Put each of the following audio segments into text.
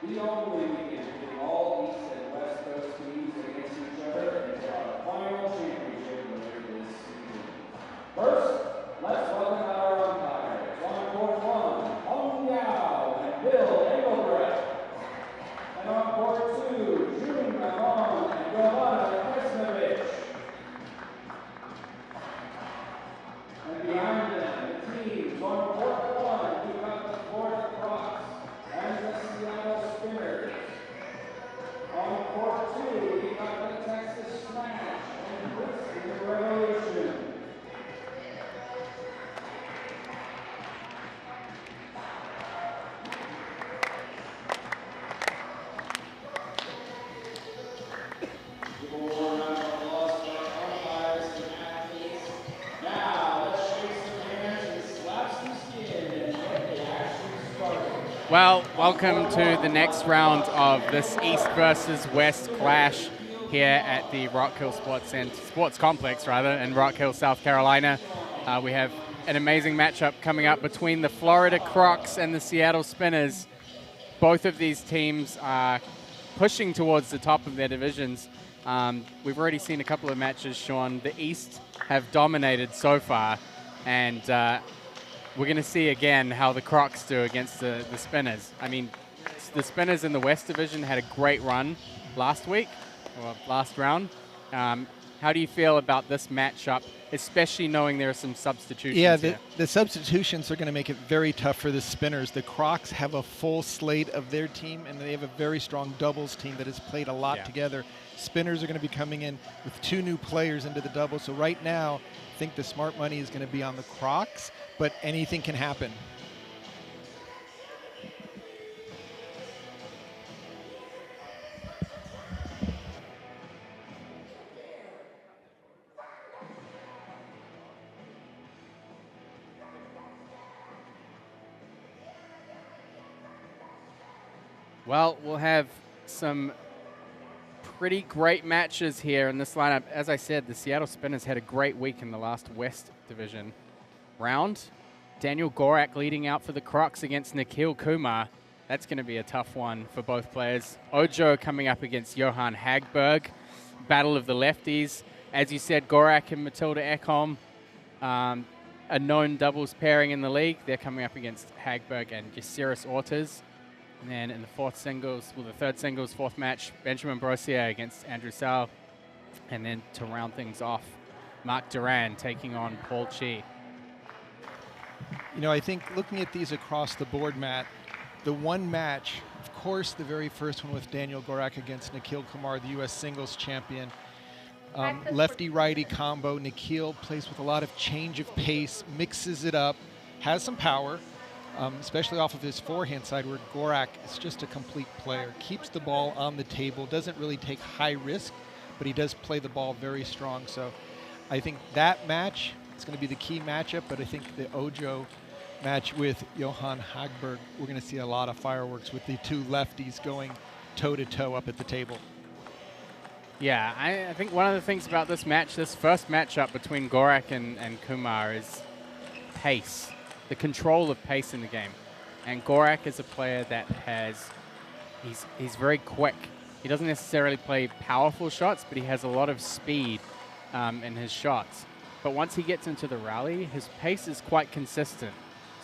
The only weekend pitting all East and West Coast teams against each other until our final championship later this season. First, let's welcome our umpires. On court one, Hong Yao and Bill Engelbrecht. And on court two, June Ramon and Johanna Kresnovich. And behind them, the teams on court one, we've got the Florida Crocs and the Seattle Spinners. On court two, we got the Texas Smash and Bristol Revolution. Give a warm round of applause for our umpires and athletes. Now, let's shake some hands and slap some skin and get the action started. Well, welcome to the next round of this East versus West clash here at the Rock Hill Sports Complex, in Rock Hill, South Carolina. We have an amazing matchup coming up between the Florida Crocs and the Seattle Spinners. Both of these teams are pushing towards the top of their divisions. We've already seen a couple of matches, Sean. The East have dominated so far, and we're going to see again how the Crocs do against the Spinners. I mean, the Spinners in the West Division had a great run last week, or last round. How do you feel about this matchup, especially knowing there are some substitutions here? The substitutions are going to make it very tough for the Spinners. The Crocs have a full slate of their team, and they have a very strong doubles team that has played a lot together. Spinners are going to be coming in with 2 new players into the doubles. So right now, I think the smart money is going to be on the Crocs, but anything can happen. Well, we'll have some pretty great matches here in this lineup. As I said, the Seattle Spinners had a great week in the last West Division round. Daniel Gorak leading out for the Crocs against Nikhil Kumar. That's going to be a tough one for both players. Ojo coming up against Johan Hagberg. Battle of the lefties. As you said, Gorak and Matilda Ekholm, a known doubles pairing in the league. They're coming up against Hagberg and Yasiris Ortiz. And then in the third singles, fourth match, Benjamin Brosier against Andrew Sal. And then to round things off, Mark Duran taking on Paul Chi. You know, I think looking at these across the board, Matt, the one match, of course, the very first one with Daniel Gorak against Nikhil Kumar, the U.S. singles champion. Lefty-righty combo. Nikhil plays with a lot of change of pace, mixes it up, has some power. Especially off of his forehand side, where Gorak is just a complete player. Keeps the ball on the table, doesn't really take high risk, but he does play the ball very strong. So I think that match is going to be the key matchup, but I think the Ojo match with Johan Hagberg, we're going to see a lot of fireworks with the 2 lefties going toe-to-toe up at the table. Yeah, I think one of the things about this match, this first matchup between Gorak and Kumar, is pace. The control of pace in the game. And Gorak is a player that he's very quick. He doesn't necessarily play powerful shots, but he has a lot of speed in his shots. But once he gets into the rally, his pace is quite consistent.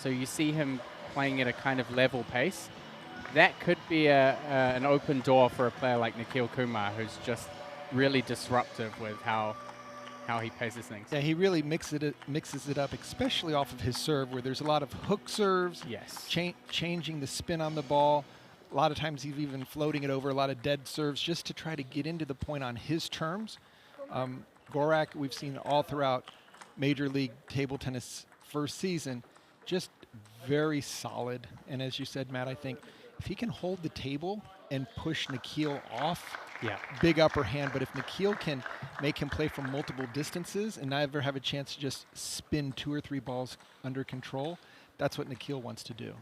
So you see him playing at a kind of level pace. That could be an open door for a player like Nikhil Kumar, who's just really disruptive with how he paces things. Yeah, he really mixes it up, especially off of his serve, where there's a lot of hook serves. Yes. Changing the spin on the ball. A lot of times he's even floating it over a lot of dead serves just to try to get into the point on his terms. Gorak, we've seen all throughout Major League Table Tennis first season, just very solid. And as you said, Matt, I think if he can hold the table and push Nikhil off, big upper hand. But if Nikhil can make him play from multiple distances and never have a chance to just spin 2 or 3 balls under control, that's what Nikhil wants to do.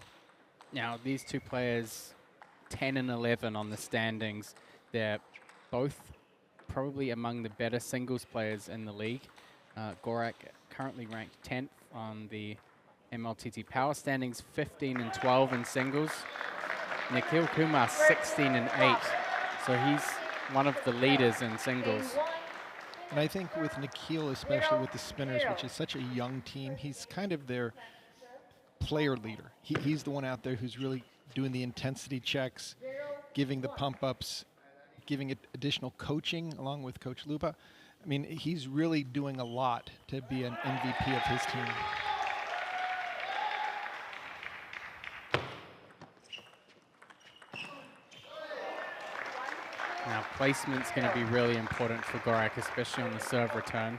Now, these 2 players, 10 and 11 on the standings, they're both probably among the better singles players in the league. Gorak currently ranked 10th on the MLTT power standings, 15 and 12 in singles. Nikhil Kumar 16 and 8. So he's one of the leaders in singles. And I think with Nikhil, especially with the spinners, which is such a young team, he's kind of their player leader. He's the one out there who's really doing the intensity checks, giving the pump-ups, giving it additional coaching along with Coach Luba. I mean, he's really doing a lot to be an MVP of his team. Now, placement's going to be really important for Gorak, especially on the serve return.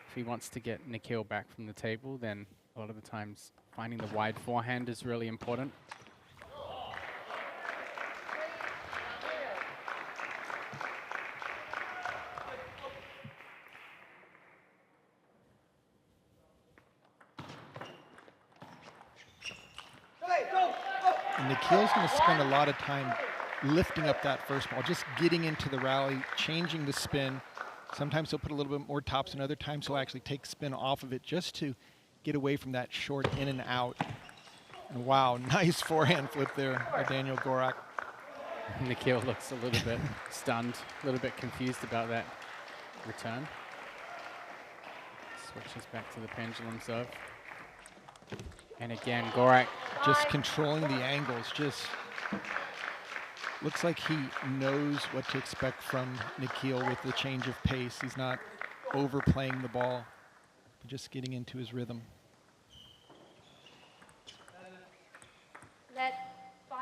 If he wants to get Nikhil back from the table, then a lot of the times finding the wide forehand is really important. And Nikhil's going to spend a lot of time lifting up that first ball, just getting into the rally, changing the spin. Sometimes he'll put a little bit more topspin, other times he'll actually take spin off of it just to get away from that short in and out. And wow, nice forehand flip there by Daniel Gorak. Nikhil looks a little bit stunned, a little bit confused about that return. Switches back to the pendulum serve. And again, Gorak just controlling the angles, just looks like he knows what to expect from Nikhil with the change of pace. He's not overplaying the ball, but just getting into his rhythm. Let 5-1.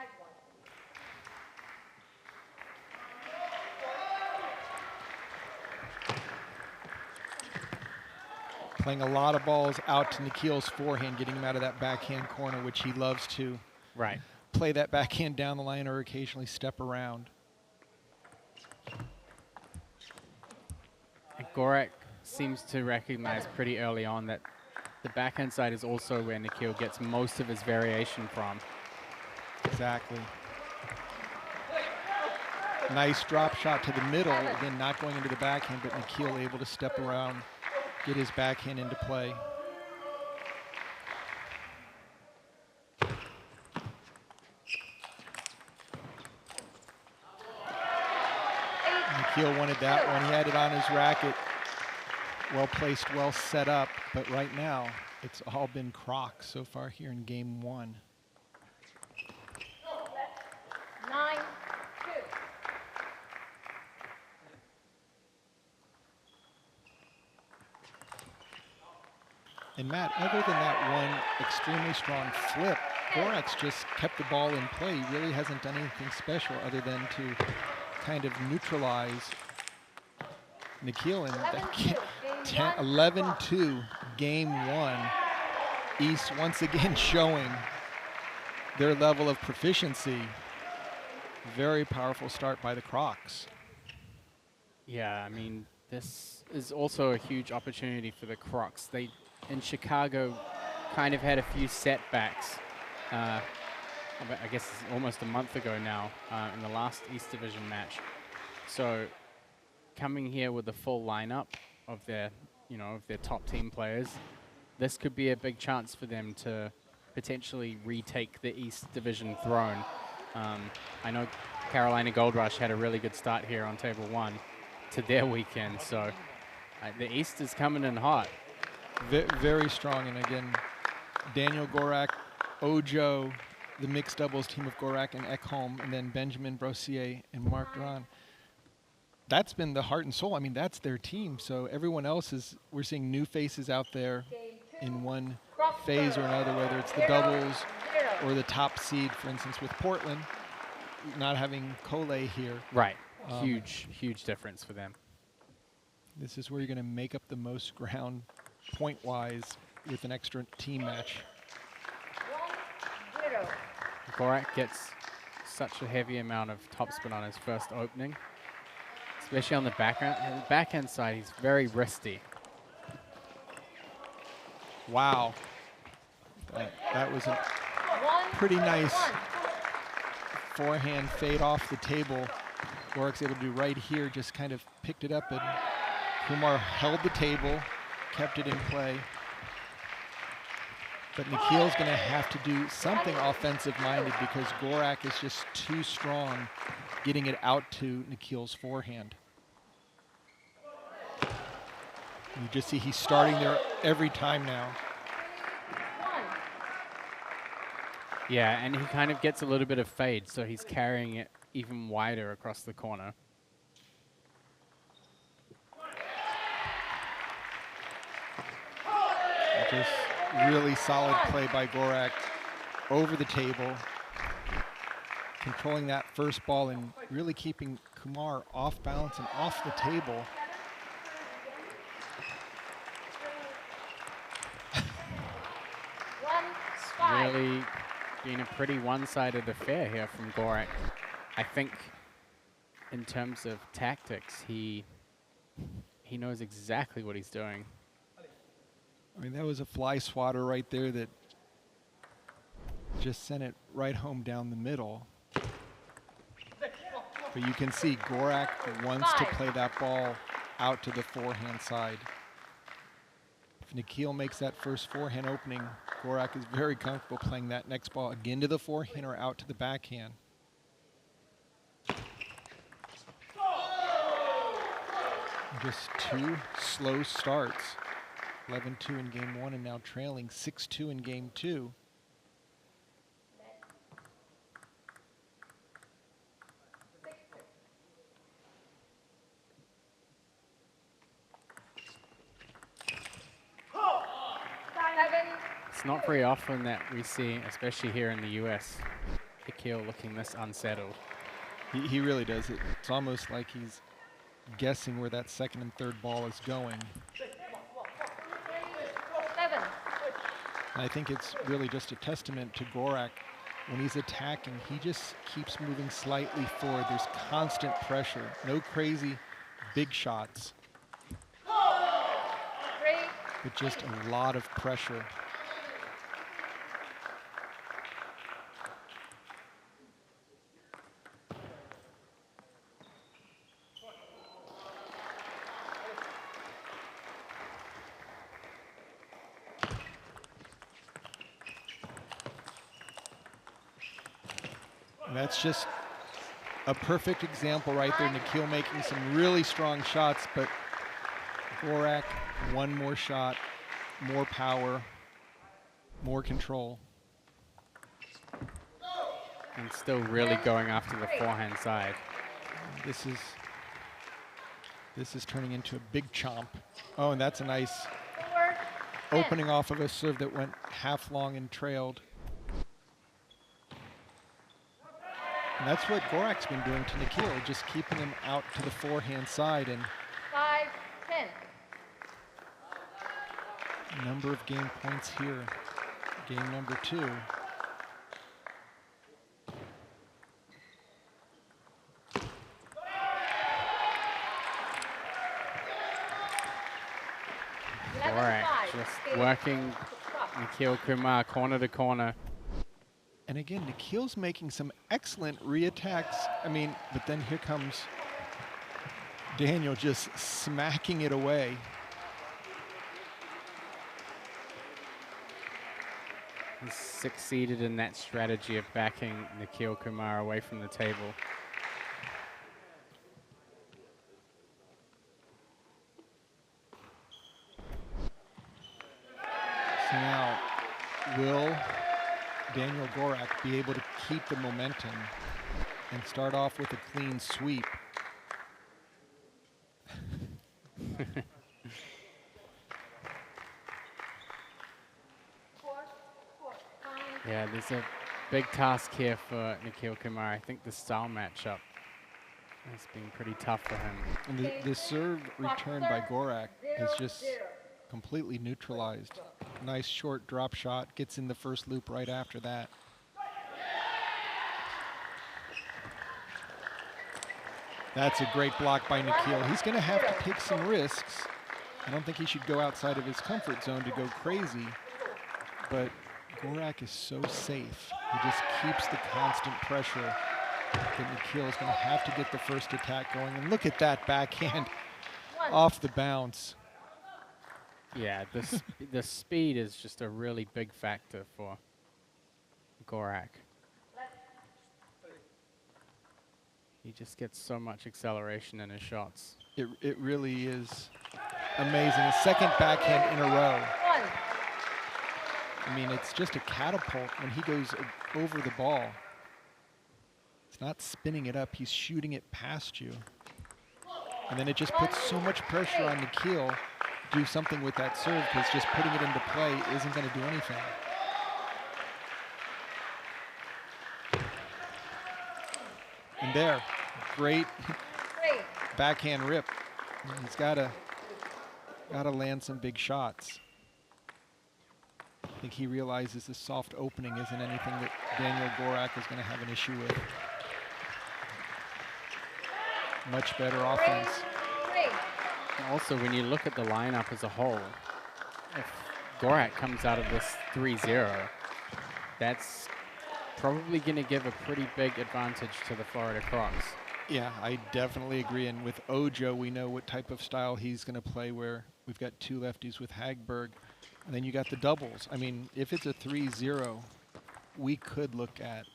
Playing a lot of balls out to Nikhil's forehand, getting him out of that backhand corner, which he loves to. Right. Play that backhand down the line or occasionally step around. And Gorak seems to recognize pretty early on that the backhand side is also where Nikhil gets most of his variation from. Exactly. Nice drop shot to the middle. Again, not going into the backhand, but Nikhil able to step around, get his backhand into play. Nikhil wanted that one. He had it on his racket. Well placed, well set up. But right now, it's all been Crocs so far here in game one. 9-2. And Matt, other than that one extremely strong flip, Gorak's just kept the ball in play. He really hasn't done anything special other than to kind of neutralize Nikhil. And 11-2, game one. East once again showing their level of proficiency. Very powerful start by the Crocs. Yeah, I mean, this is also a huge opportunity for the Crocs. They, in Chicago, kind of had a few setbacks. I guess it's almost a month ago now in the last East Division match. So coming here with the full lineup of their, of their top team players, this could be a big chance for them to potentially retake the East Division throne. I know Carolina Gold Rush had a really good start here on table one to their weekend, so the East is coming in hot. Very strong, and again, Daniel Gorak, Ojo, the mixed doubles team of Gorak and Ekholm, and then Benjamin Brosier and Mark Duran. That's been the heart and soul. I mean, that's their team. So everyone else is, we're seeing new faces out there in one phase or another, whether it's the doubles or the top seed, for instance, with Portland not having Cole here. Right. Huge difference for them. This is where you're going to make up the most ground point-wise with an extra team match. 1-0. Gorak gets such a heavy amount of topspin on his first opening, especially on the backhand side. He's very wristy. Wow. That was a pretty nice forehand fade off the table. Gorak's able to do right here, just kind of picked it up, and Kumar held the table, kept it in play. But Nikhil's going to have to do something offensive-minded because Gorak is just too strong getting it out to Nikhil's forehand. You just see he's starting there every time now. Yeah, and he kind of gets a little bit of fade, so he's carrying it even wider across the corner. Just really solid play by Gorak over the table, controlling that first ball and really keeping Kumar off balance and off the table. Really been a pretty one-sided affair here from Gorak. I think in terms of tactics, he knows exactly what he's doing. I mean, that was a fly swatter right there that just sent it right home down the middle. But you can see Gorak wants to play that ball out to the forehand side. If Nikhil makes that first forehand opening, Gorak is very comfortable playing that next ball again to the forehand or out to the backhand. Just two slow starts. 11-2 in game one and now trailing 6-2 in game two. It's not very often that we see, especially here in the US, Nikhil looking this unsettled. He really does. It's almost like he's guessing where that second and third ball is going. And I think it's really just a testament to Gorak. When he's attacking, he just keeps moving slightly forward. There's constant pressure. No crazy big shots. But just a lot of pressure. And that's just a perfect example right there. Nikhil making some really strong shots, but Gorak, one more shot, more power, more control. And still really going after the forehand side. This is turning into a big chomp. Oh, and that's a nice opening off of a serve that went half long and trailed. And that's what Gorak's been doing to Nikhil, just keeping him out to the forehand side. And 5-10. Number of game points here. Game number 2. Gorak just working Nikhil Kumar corner to corner. And again, Nikhil's making some excellent re-attacks. I mean, but then here comes Daniel just smacking it away. He's succeeded in that strategy of backing Nikhil Kumar away from the table. So now, will Daniel Gorak be able to keep the momentum and start off with a clean sweep? Yeah, there's a big task here for Nikhil Kumar. I think the style matchup has been pretty tough for him. And the serve return by Gorak is just completely neutralized. Nice short drop shot, gets in the first loop right after that. That's a great block by Nikhil. He's going to have to take some risks. I don't think he should go outside of his comfort zone to go crazy, but Gorak is so safe. He just keeps the constant pressure that Nikhil is going to have to get the first attack going. And look at that backhand off the bounce. Yeah, the speed is just a really big factor for Gorak. He just gets so much acceleration in his shots. It really is amazing. A second backhand in a row. I mean, it's just a catapult when he goes over the ball. It's not spinning it up, he's shooting it past you. And then it just puts so much pressure on Nikhil to do something with that serve, because just putting it into play isn't going to do anything. And there, great backhand rip. He's gotta land some big shots. I think he realizes the soft opening isn't anything that Daniel Gorak is going to have an issue with. Much better offense. Also, when you look at the lineup as a whole, if Gorak comes out of this 3-0, that's probably going to give a pretty big advantage to the Florida Crocs. Yeah, I definitely agree. And with Ojo, we know what type of style he's going to play, where we've got two lefties with Hagberg. And then you got the doubles. I mean, if it's a 3-0, we could look at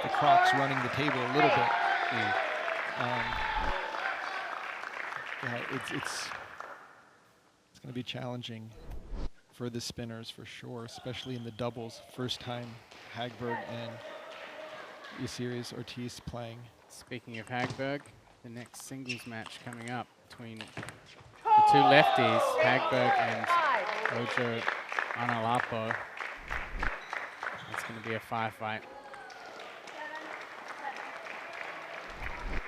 the Crocs running the table a little bit. Yeah, it's going to be challenging for the spinners for sure, especially in the doubles. First time Hagberg and Brosier Ortiz playing. Speaking of Hagberg, the next singles match coming up between the two lefties, Hagberg and Ojo Analapo. It's going to be a firefight.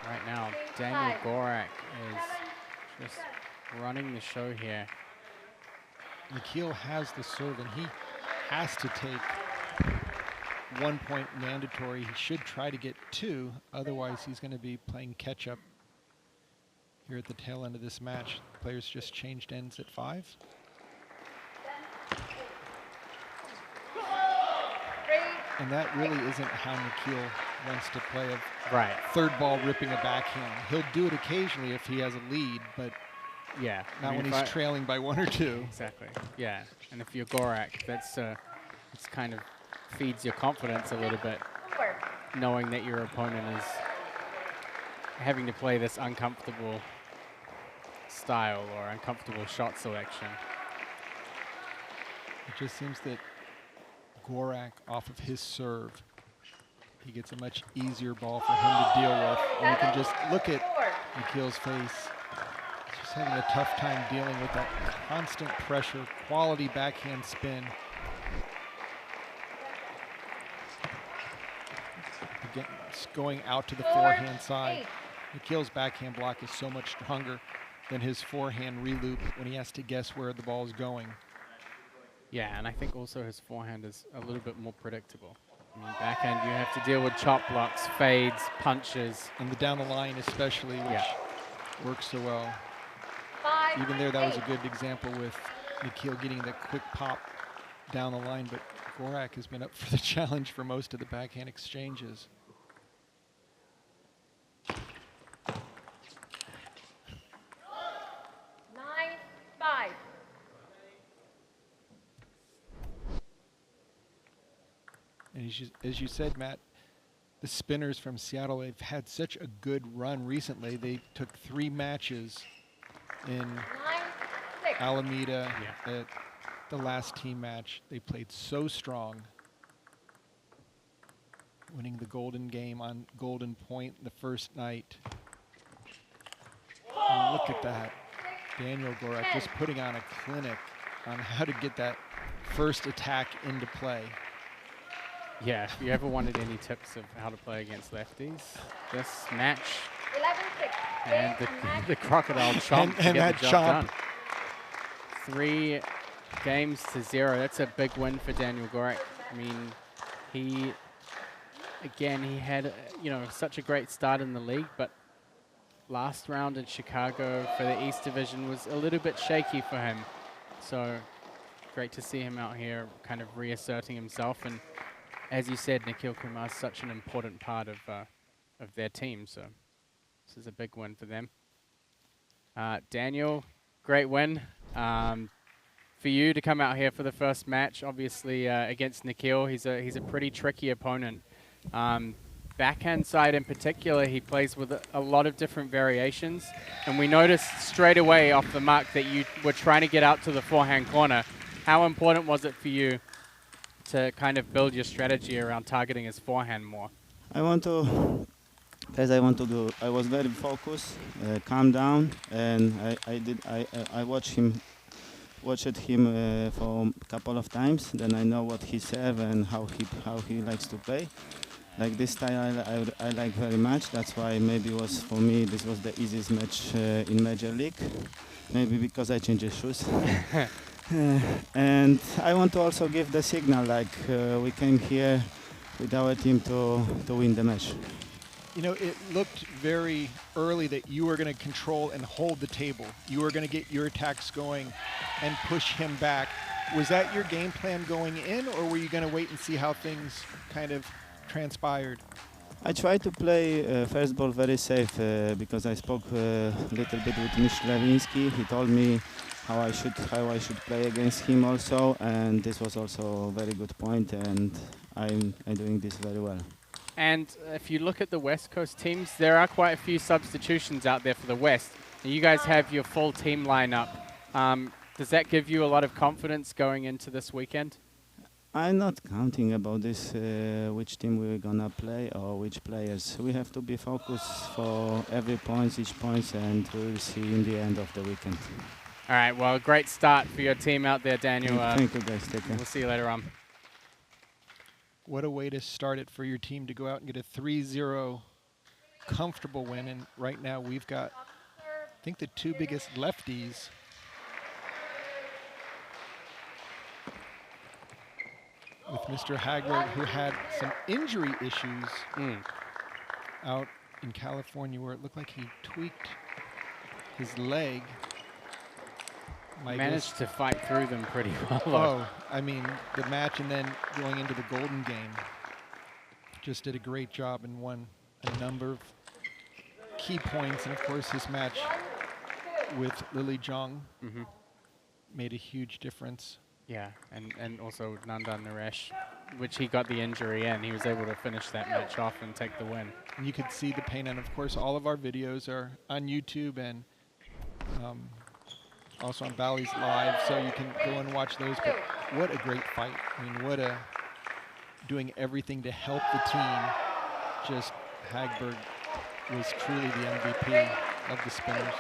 Right now, Daniel Gorak is just running the show here. Nikhil has the serve, and he has to take 1 point mandatory. He should try to get 2, otherwise he's going to be playing catch-up here at the tail end of this match. The players just changed ends at 5. And that really isn't how Nikhil wants to play a third ball ripping a backhand. He'll do it occasionally if he has a lead, but yeah, not when he's trailing by 1 or 2. Exactly, yeah. And if you're Gorak, it's kind of feeds your confidence a little bit, knowing that your opponent is having to play this uncomfortable style or uncomfortable shot selection. It just seems that Gorak, off of his serve, he gets a much easier ball for him to deal with. And you can just look at Nikhil's face. He's just having a tough time dealing with that constant pressure, quality backhand spin. Again, it's going out to the forehand side. Nikhil's backhand block is so much stronger than his forehand reloop when he has to guess where the ball is going. Yeah, and I think also his forehand is a little bit more predictable. I mean, backhand, you have to deal with chop blocks, fades, punches. And the down the line especially, which works so well. 5, Even there, that was a good example with Nikhil getting the quick pop down the line, but Gorak has been up for the challenge for most of the backhand exchanges. And as you said, Matt, the spinners from Seattle have had such a good run recently. They took 3 matches in Alameda at the last team match. They played so strong, winning the Golden game on Golden Point the first night. And look at that. Daniel Gorak just putting on a clinic on how to get that first attack into play. Yeah, if you ever wanted any tips of how to play against lefties, this match 11-6. and the crocodile chomp to get the job done. 3 games to 0. That's a big win for Daniel Gorak. I mean, he had such a great start in the league, but last round in Chicago for the East Division was a little bit shaky for him. So great to see him out here kind of reasserting himself. And as you said, Nikhil Kumar is such an important part of their team, so this is a big win for them. Daniel, great win. For you to come out here for the first match, obviously against Nikhil, he's a pretty tricky opponent. Backhand side in particular, he plays with a lot of different variations, and we noticed straight away off the mark that you were trying to get out to the forehand corner. How important was it for you to kind of build your strategy around targeting his forehand more? I was very focused, calm down, and I watched him for a couple of times. Then I know what he serves and how he likes to play. Like this style, I like very much. That's why maybe for me this was the easiest match in Major League. Maybe because I changed shoes. And I want to also give the signal like we came here with our team to win the match. You know, it looked very early that you were going to control and hold the table. You were going to get your attacks going and push him back. Was that your game plan going in, or were you going to wait and see how things kind of transpired? I tried to play first ball very safe because I spoke a little bit with Mish Lewinsky. He told me how I should play against him also, and this was also a very good point, and I'm doing this very well. And if you look at the West Coast teams, there are quite a few substitutions out there for the West. And you guys have your full team lineup. Does that give you a lot of confidence going into this weekend? I'm not counting about this, which team we're gonna play or which players. We have to be focused for every point, each point, and we'll see in the end of the weekend. All right, well, great start for your team out there, Daniel. Thank you, guys. Take care. We'll see you later on. What a way to start it for your team to go out and get a 3-0 comfortable win. And right now we've got, I think, the two biggest lefties. With Mr. Hagberg, who had some injury issues out in California, where it looked like he tweaked his leg. Managed to fight through them pretty well. Oh, I mean, the match and then going into the Golden Game. Just did a great job and won a number of key points. And of course, his match with Lily Jong made a huge difference. Yeah, and also Nandan Naresh, which he got the injury in. He was able to finish that match off and take the win. And you could see the pain. And of course, all of our videos are on YouTube and also on Bally's Live, so you can go and watch those. But what a great fight. I mean, doing everything to help the team. Just Hagberg was truly the MVP of the spinners.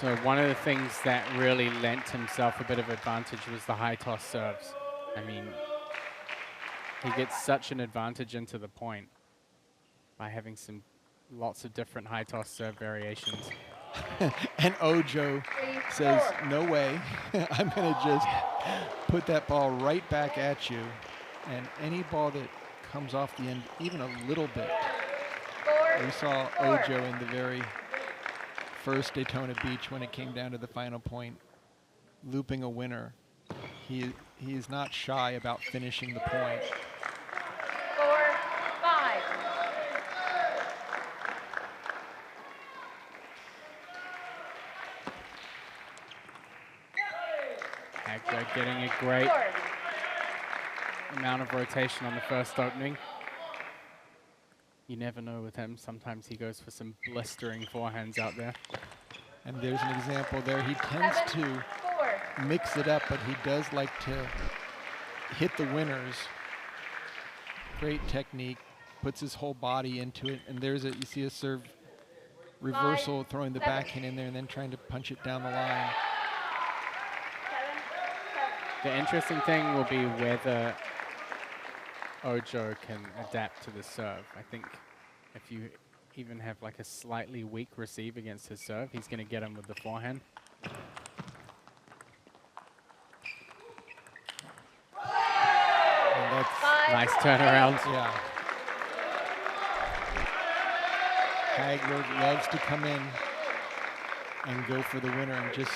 So one of the things that really lent himself a bit of advantage was the high toss serves. I mean, he gets such an advantage into the point by having lots of different high toss serve variations. And Ojo says, no way, I'm going to just put that ball right back at you. And any ball that comes off the end even a little bit. We saw Ojo in the very first Daytona Beach when it came down to the final point, looping a winner. He is not shy about finishing the point. 4-5. Hagberg getting a great amount of rotation on the first opening. You never know with him. Sometimes he goes for some blistering forehands out there. And there's an example there. He tends to mix it up, but he does like to hit the winners. Great technique, puts his whole body into it. And there's you see a serve reversal, throwing the backhand in there and then trying to punch it down the line. The interesting thing will be whether Ojo can adapt to the serve. I think if you even have like a slightly weak receive against his serve, he's going to get him with the forehand. And that's nice turnaround. Yeah. Hagberg loves to come in and go for the winner and just,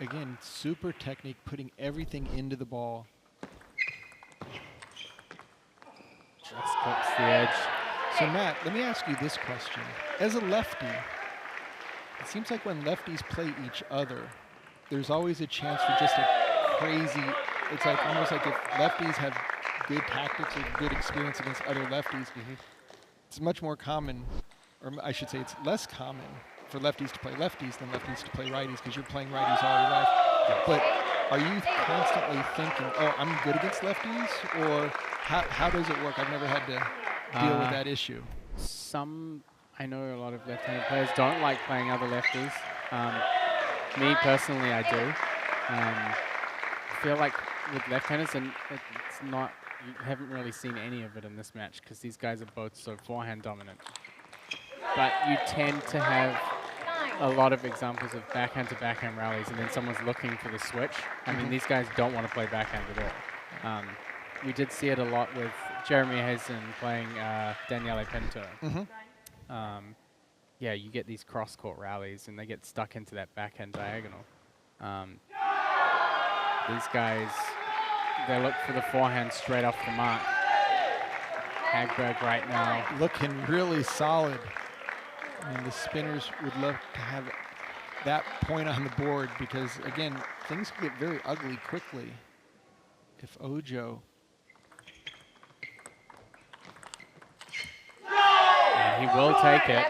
again, super technique, putting everything into the ball. Just clips the edge. So Matt, let me ask you this question. As a lefty, it seems like when lefties play each other, there's always a chance for just a crazy, it's like almost like if lefties have good tactics or good experience against other lefties, it's much more common, or I should say it's less common for lefties to play lefties than lefties to play righties, because you're playing righties all your life. But are you constantly thinking, oh, I'm good against lefties, or how does it work? I've never had to deal with that issue. I know a lot of left-handed players don't like playing other lefties. Me personally, I do. I feel like with left-handers, and it's not, you haven't really seen any of it in this match because these guys are both so forehand dominant. But you tend to have a lot of examples of backhand to backhand rallies, and then someone's looking for the switch. I mean, these guys don't want to play backhand at all. We did see it a lot with Jeremy Hazen playing Daniele Pinto. Yeah, you get these cross-court rallies, and they get stuck into that backhand diagonal. These guys, they look for the forehand straight off the mark. Hagberg right now. Looking really solid. I mean, the spinners would love to have that point on the board because, again, things can get very ugly quickly if Ojo. And he will take it.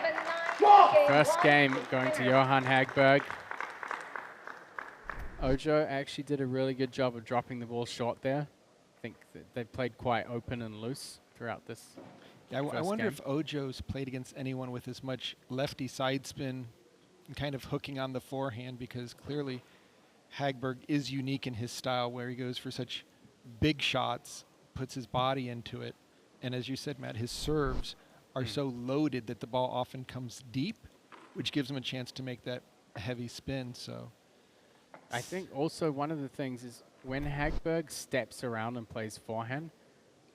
First game going to Johan Hagberg. Ojo actually did a really good job of dropping the ball short there. I think that they played quite open and loose throughout this. Yeah, I wonder if Ojo's played against anyone with as much lefty side spin and kind of hooking on the forehand, because clearly Hagberg is unique in his style where he goes for such big shots, puts his body into it. And as you said, Matt, his serves are so loaded that the ball often comes deep, which gives him a chance to make that heavy spin. So I think also one of the things is when Hagberg steps around and plays forehand,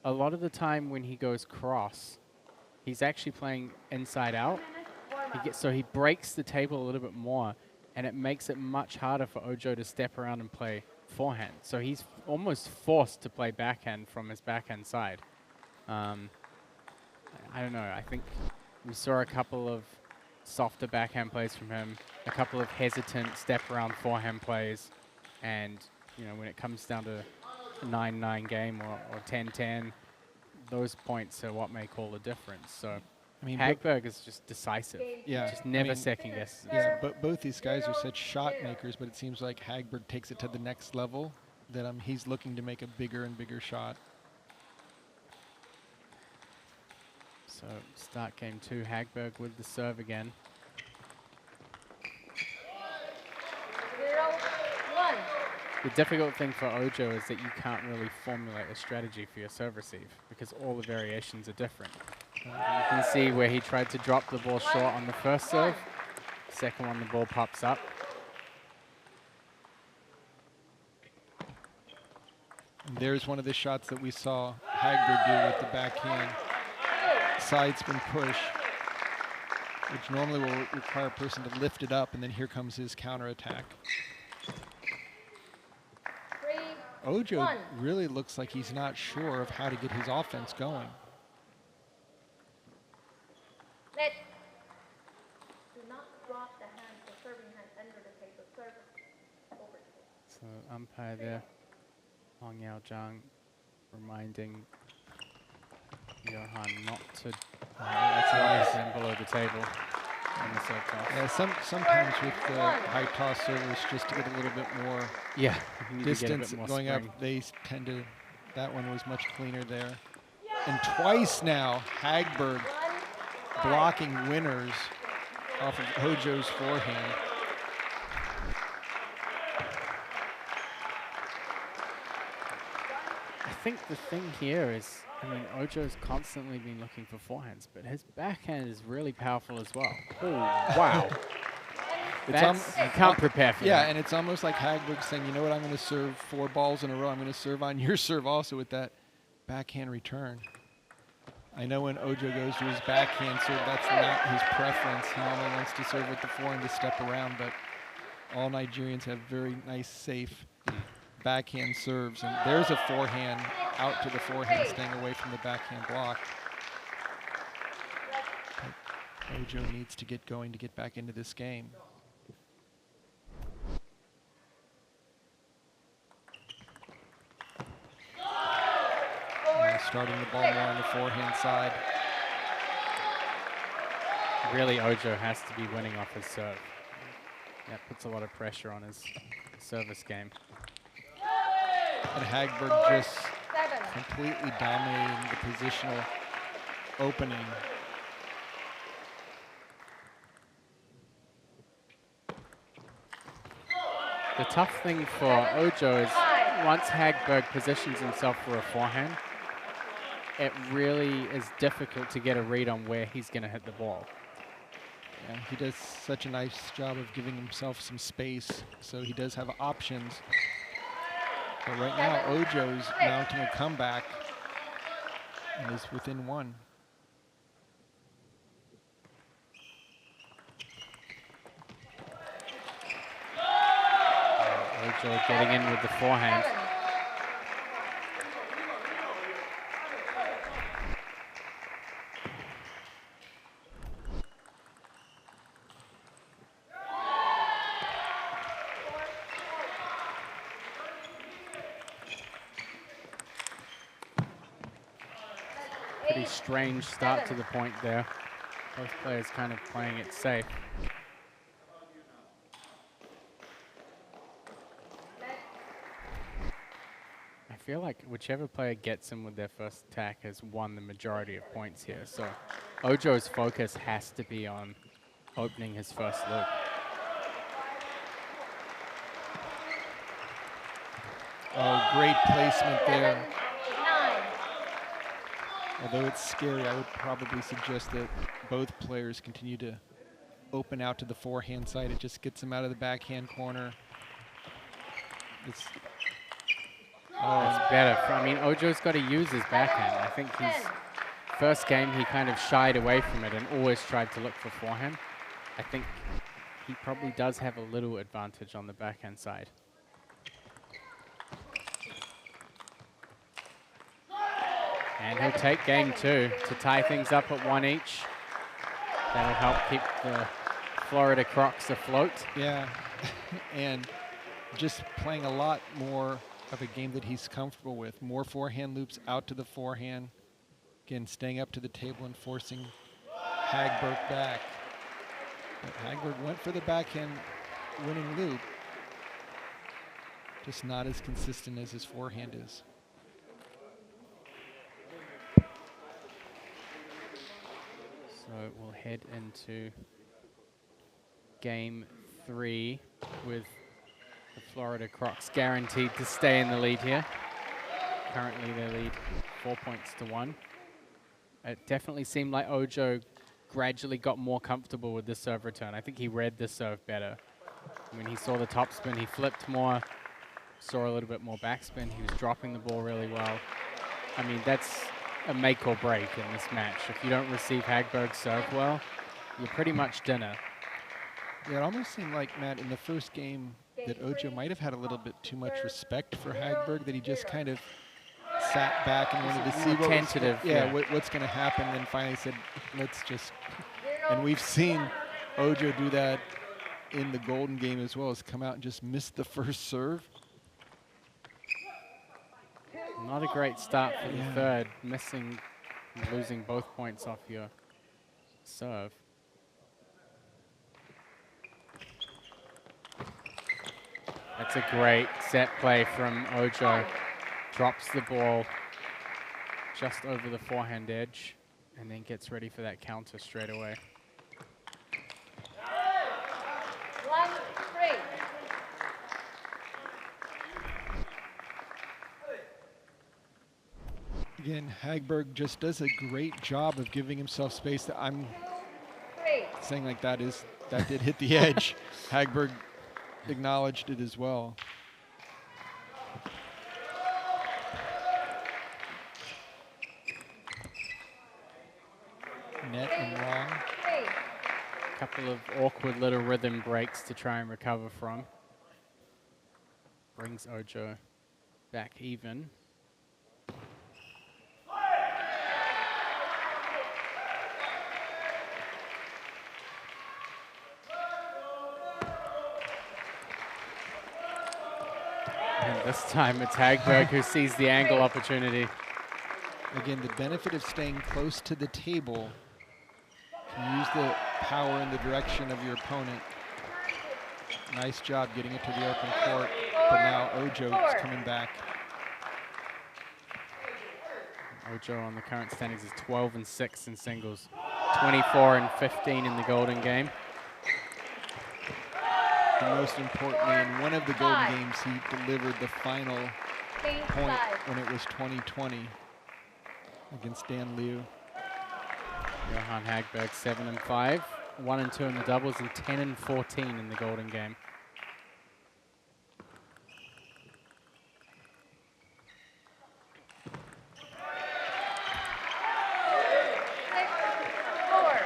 a lot of the time when he goes cross, he's actually playing inside out. So he breaks the table a little bit more, and it makes it much harder for Ojo to step around and play forehand. So he's almost forced to play backhand from his backhand side. I don't know. I think we saw a couple of softer backhand plays from him, a couple of hesitant step around forehand plays, and you know, when it comes down to a 9-9 game or 10-10, those points are what make all the difference. So I mean, Hagberg is just decisive. Yeah, just never second guess. Yeah, but both these guys are such shot makers, but it seems like Hagberg takes it to the next level, that he's looking to make a bigger and bigger shot. So start game 2, Hagberg with the serve again. 0-1. The difficult thing for Ojo is that you can't really formulate a strategy for your serve receive because all the variations are different. You can see where he tried to drop the ball short on the first serve. Second one, the ball pops up. And there's one of the shots that we saw Hagberg do with the backhand side spin push, which normally will require a person to lift it up, and then here comes his counterattack. Ojo really looks like he's not sure of how to get his offense going. Do not drop the hand, the serving hand under the table. Serve over. So umpire there, Hong Yao Zhang, reminding Johan not to stand below the table on the serve toss. Yeah, sometimes with high toss servers, just to get a little bit more distance going up, they tend to, that one was much cleaner there. And twice now, Hagberg blocking winners off of Ojo's forehand. I think the thing here is, I mean, Ojo's constantly been looking for forehands, but his backhand is really powerful as well. Oh, wow. You can't prepare for that. Yeah, and it's almost like Hagberg saying, you know what, I'm going to serve 4 balls in a row. I'm going to serve on your serve also with that backhand return. I know when Ojo goes to his backhand serve, that's not his preference. He normally wants to serve with the forehand to step around, but all Nigerians have very nice, safe backhand serves. And there's a forehand out to the forehand, staying away from the backhand block. But Ojo needs to get going to get back into this game. starting the ball more on the forehand side. Really, Ojo has to be winning off his serve. That puts a lot of pressure on his service game. And Hagberg just completely dominating the positional opening. The tough thing for Ojo is once Hagberg positions himself for a forehand, it really is difficult to get a read on where he's going to hit the ball. Yeah, he does such a nice job of giving himself some space, so he does have options. But right now, Ojo's mounting a comeback and is within one. Ojo getting in with the forehand. Pretty strange start to the point there. Both players kind of playing it safe. I feel like whichever player gets him with their first attack has won the majority of points here. So Ojo's focus has to be on opening his first loop. Oh, great placement there. Although it's scary, I would probably suggest that both players continue to open out to the forehand side. It just gets them out of the backhand corner. It's better. I mean, Ojo's got to use his backhand. I think his first game, he kind of shied away from it and always tried to look for forehand. I think he probably does have a little advantage on the backhand side. And he'll take game 2 to tie things up at 1 each. That'll help keep the Florida Crocs afloat. Yeah, and just playing a lot more of a game that he's comfortable with. More forehand loops out to the forehand. Again, staying up to the table and forcing Hagberg back. But Hagberg went for the backhand winning loop. Just not as consistent as his forehand is. So we'll head into game 3 with the Florida Crocs guaranteed to stay in the lead here. Currently they lead 4 points to 1. It definitely seemed like Ojo gradually got more comfortable with the serve return. I think he read the serve better. When he saw the topspin, he flipped more, saw a little bit more backspin. He was dropping the ball really well. I mean, that's a make or break in this match. If you don't receive Hagberg's serve well, you're pretty much dinner. Yeah, it almost seemed like, Matt, in the first game that Ojo might have had a little bit too much respect for Hagberg, that he just kind of sat back and wanted to see what tentative, what's going to happen, and finally said, let's just... And we've seen Ojo do that in the Golden game as well, as come out and just miss the first serve. Not a great start for the third, missing, losing both points off your serve. That's a great set play from Ojo. Drops the ball just over the forehand edge and then gets ready for that counter straight away. 1-3. Again, Hagberg just does a great job of giving himself space. I'm saying like that did hit the edge. Hagberg acknowledged it as well. Net and long. A couple of awkward little rhythm breaks to try and recover from. Brings Ojo back even. And this time it's Hagberg who sees the angle opportunity. Again, the benefit of staying close to the table, can use the power in the direction of your opponent. Nice job getting it to the open court, but now Ojo is coming back. Ojo on the current standings is 12-6 in singles, 24-15 in the Golden Game. And most importantly, in one of the Golden Games, he delivered the final point when it was 2020 against Dan Liu. Johan Hagberg 7-5, 1-2 in the doubles, and 10-14 in the Golden Game.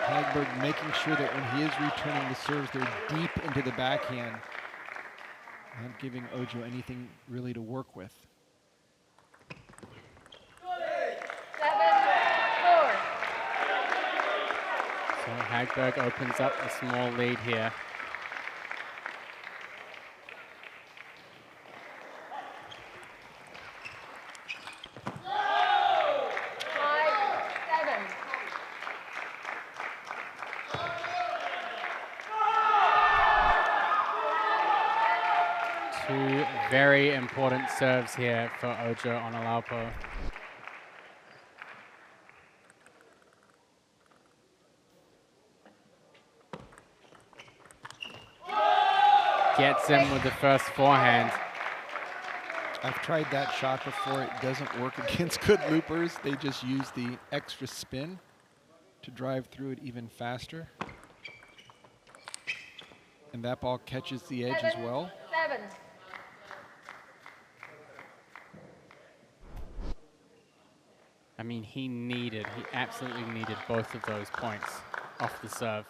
Hagberg making sure that when he is returning the serves, they're deep into the backhand, not giving Ojo anything really to work with. 7-4. So Hagberg opens up a small lead here. Two very important serves here for Ojo on Alaupo. Gets him with the first forehand. I've tried that shot before. It doesn't work against good loopers. They just use the extra spin to drive through it even faster. And that ball catches the edge as well. 7. I mean, he absolutely needed both of those points off the serve.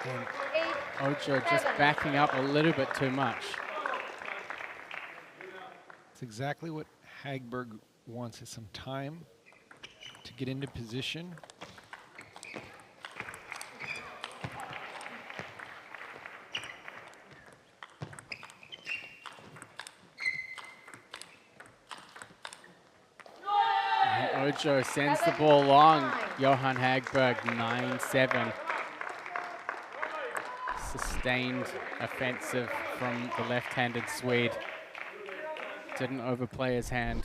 And Ojo just backing up a little bit too much. It's exactly what Hagberg wants, is some time to get into position. And Ojo sends the ball long. Johan Hagberg 9-7. Sustained offensive from the left-handed Swede. Didn't overplay his hand.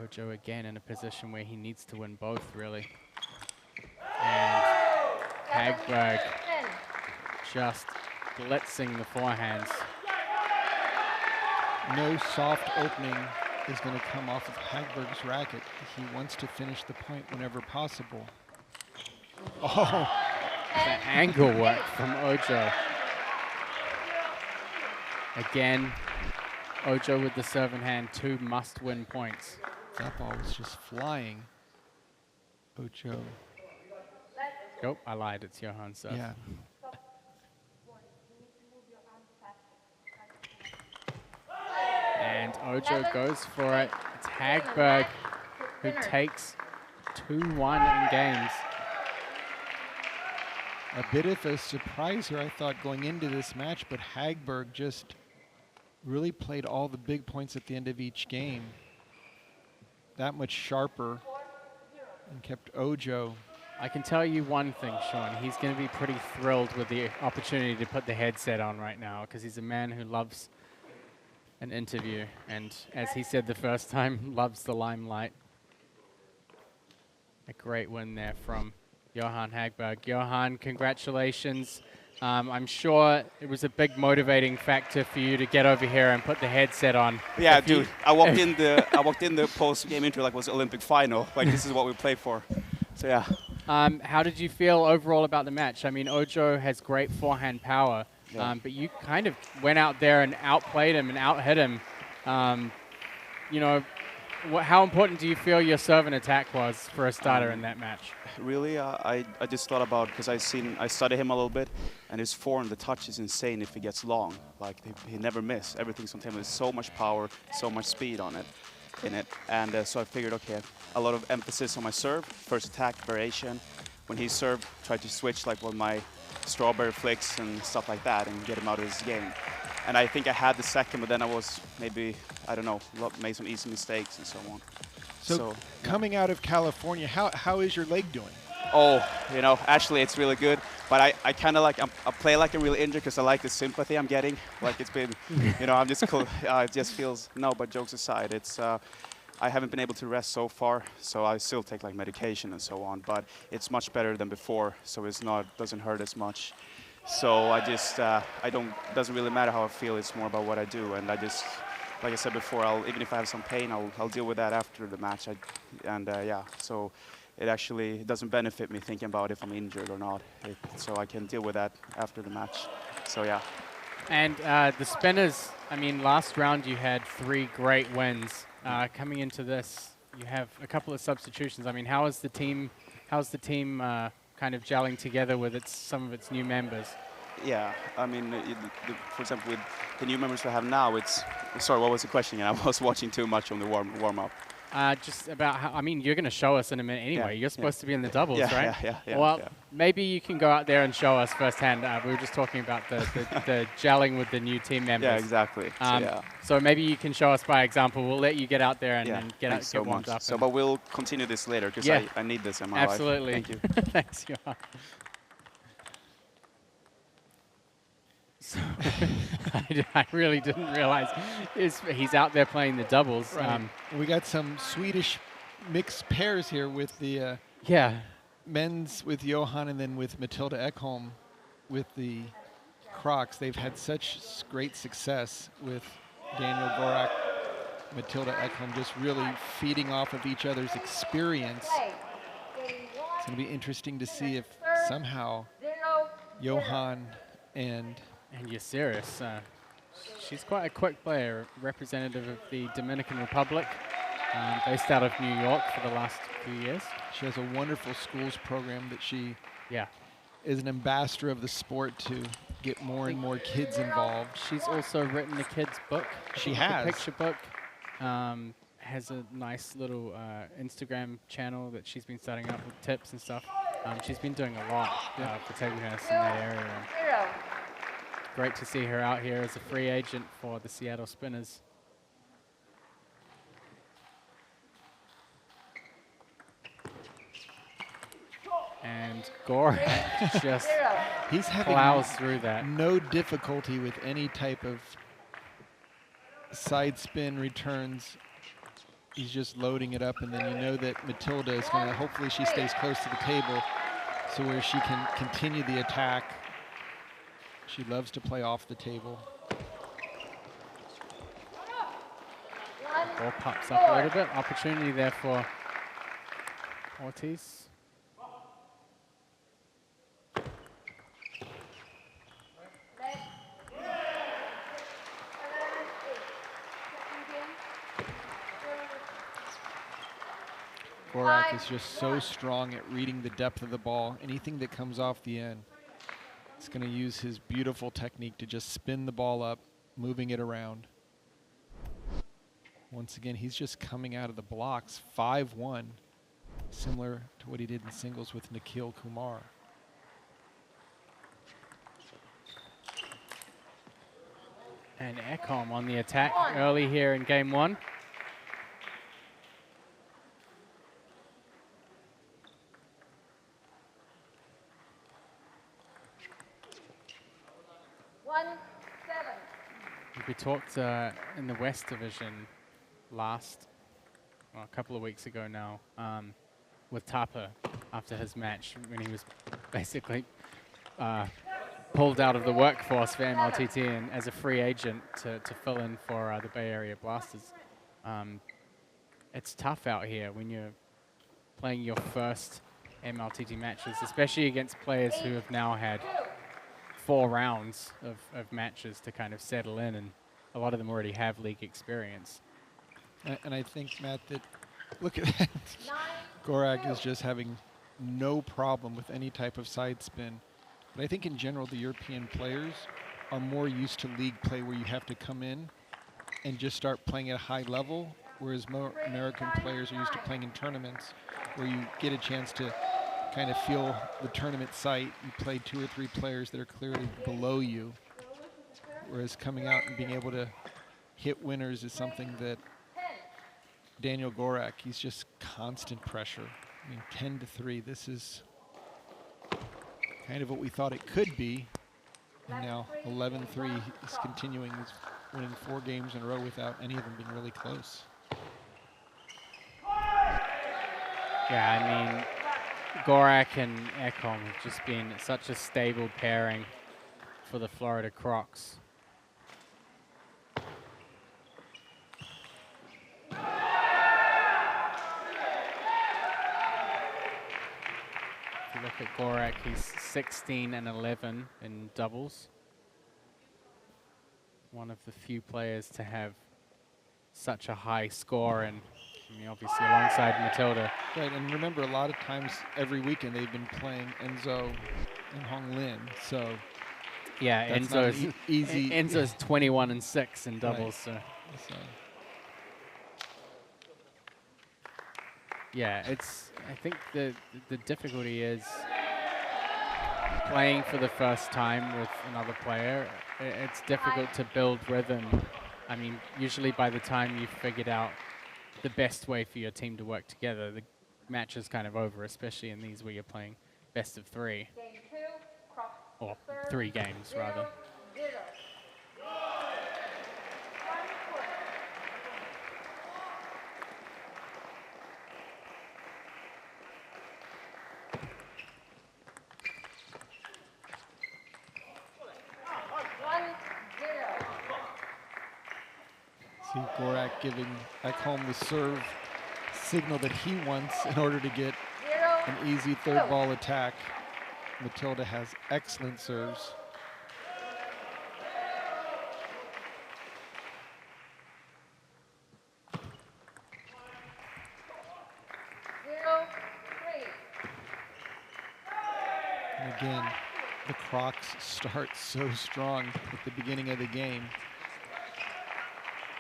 Ojo again in a position where he needs to win both, really. And Hagberg just blitzing the forehands. No soft opening is going to come off of Hagberg's racket. He wants to finish the point whenever possible. Oh! The angle work from Ojo. Again, Ojo with the serve in hand, 2 must-win points. That ball was just flying. Ojo. Oh, I lied, it's Johan's serve. Yeah. And Ojo goes for it. It's Hagberg who takes 2-1 in games. A bit of a surprise here, I thought, going into this match, but Hagberg just really played all the big points at the end of each game. That much sharper, and kept Ojo. I can tell you one thing, Sean. He's going to be pretty thrilled with the opportunity to put the headset on right now, because he's a man who loves an interview, and as he said the first time, loves the limelight. A great win there from Johan Hagberg. Johan, congratulations. I'm sure it was a big motivating factor for you to get over here and put the headset on. Yeah, dude. I walked in the post-game intro like it was Olympic final. Like, this is what we play for. So yeah. How did you feel overall about the match? I mean, Ojo has great forehand power, yeah. But you kind of went out there and outplayed him and outhit him. You know, how important do you feel your serve and attack was for a starter in that match? Really, I just thought about, because I studied him a little bit, and his forehand, the touch is insane if he gets long. Like, he never miss. Everything's on him. There's so much power, so much speed on it, and so I figured, okay, a lot of emphasis on my serve, first attack, variation. when he served, tried to switch like with my strawberry flicks and stuff like that and get him out of his game. And I think I had the second, but then I was maybe, I don't know, made some easy mistakes and so on. So coming out of California, how is your leg doing? Oh, you know, actually it's really good, but I kind of like, I play like I'm really injured because I like the sympathy I'm getting. Like it's been, you know, I'm just cool. It just feels, no, but jokes aside, it's, I haven't been able to rest so far, so I still take like medication and so on, but it's much better than before, so it's not, doesn't hurt as much. So I just, doesn't really matter how I feel, it's more about what I do, and I just, like I said before, even if I have some pain, I'll deal with that after the match, yeah, so it actually doesn't benefit me thinking about if I'm injured or not, so I can deal with that after the match, so yeah. And the spinners, I mean, last round you had 3 great wins. Coming into this, you have a couple of substitutions. I mean, how's the team kind of gelling together with some of its new members? Yeah, I mean, for example, with the new members we have now, sorry, what was the question? I was watching too much on the warm-up. Just about how, I mean, you're going to show us in a minute anyway. You're supposed to be in the doubles, right? Yeah. Well, maybe you can go out there and show us firsthand. We were just talking about the gelling with the new team members. Yeah, exactly. So maybe you can show us by example. We'll let you get out there and get warmed up. So, but we'll continue this later because I need this in my life. Absolutely. Thank you. Thanks, Johan. So I really didn't realize he's out there playing the doubles. Right. We got some Swedish mixed pairs here with the men's with Johan and then with Matilda Ekholm with the Crocs. They've had such great success with Daniel Gorak, Matilda Ekholm, just really feeding off of each other's experience. It's going to be interesting to see if somehow Johan and Yaciris, she's quite a quick player, representative of the Dominican Republic, based out of New York for the last few years. She has a wonderful schools program that she is an ambassador of the sport to get more and more kids involved. She's also written a kids book. She has. A picture book. Has a nice little Instagram channel that she's been setting up with tips and stuff. She's been doing a lot for table tennis in that area. Great to see her out here as a free agent for the Seattle Spinners. And Gorak just he's having plows through that. No difficulty with any type of side spin returns. He's just loading it up, and then you know that Matilda is going to, hopefully she stays close to the table so where she can continue the attack. She loves to play off the table. Ball pops up a little bit. Opportunity there for Ortiz. Gorak is just so strong at reading the depth of the ball. Anything that comes off the end, it's going to use his beautiful technique to just spin the ball up, moving it around. Once again, he's just coming out of the blocks 5-1, similar to what he did in singles with Nikhil Kumar. And Ekholm on the attack early here in game 1. We talked in the West Division a couple of weeks ago now, with Tapa after his match when he was basically pulled out of the workforce for MLTT and as a free agent to fill in for the Bay Area Blasters. It's tough out here when you're playing your first MLTT matches, especially against players who have now had 4 rounds of matches to kind of settle in, and a lot of them already have league experience. And I think, Matt, that look at that. Gorak is just having no problem with any type of side spin. But I think in general, the European players are more used to league play where you have to come in and just start playing at a high level, whereas more American players are used to playing in tournaments where you get a chance to kind of feel the tournament sight. You play 2 or 3 players that are clearly below you, whereas coming out and being able to hit winners is something that Daniel Gorak, he's just constant pressure. I mean, 10-3, this is kind of what we thought it could be. And now 11-3, he's continuing, he's winning 4 games in a row without any of them being really close. Yeah, I mean, Gorak and Ekholm have just been such a stable pairing for the Florida Crocs. If you look at Gorak, he's 16-11 in doubles. One of the few players to have such a high score, and I mean, obviously alongside Matilda. Right, and remember, a lot of times every weekend they've been playing Enzo and Hong Lin, so yeah, Enzo's easy. Enzo's 21-6 in doubles. Right. So. Yeah, I think the difficulty is playing for the first time with another player. It's difficult to build rhythm. I mean, usually by the time you've figured out the best way for your team to work together, the match is kind of over, especially in these where you're playing best of 3. Game 2, Crocs Or serve, 3 games, rather. 0-0. See Gorak giving Ekholm the serve signal that he wants in order to get an easy 3rd ball attack. Matilda has excellent serves. And again, the Crocs start so strong at the beginning of the game.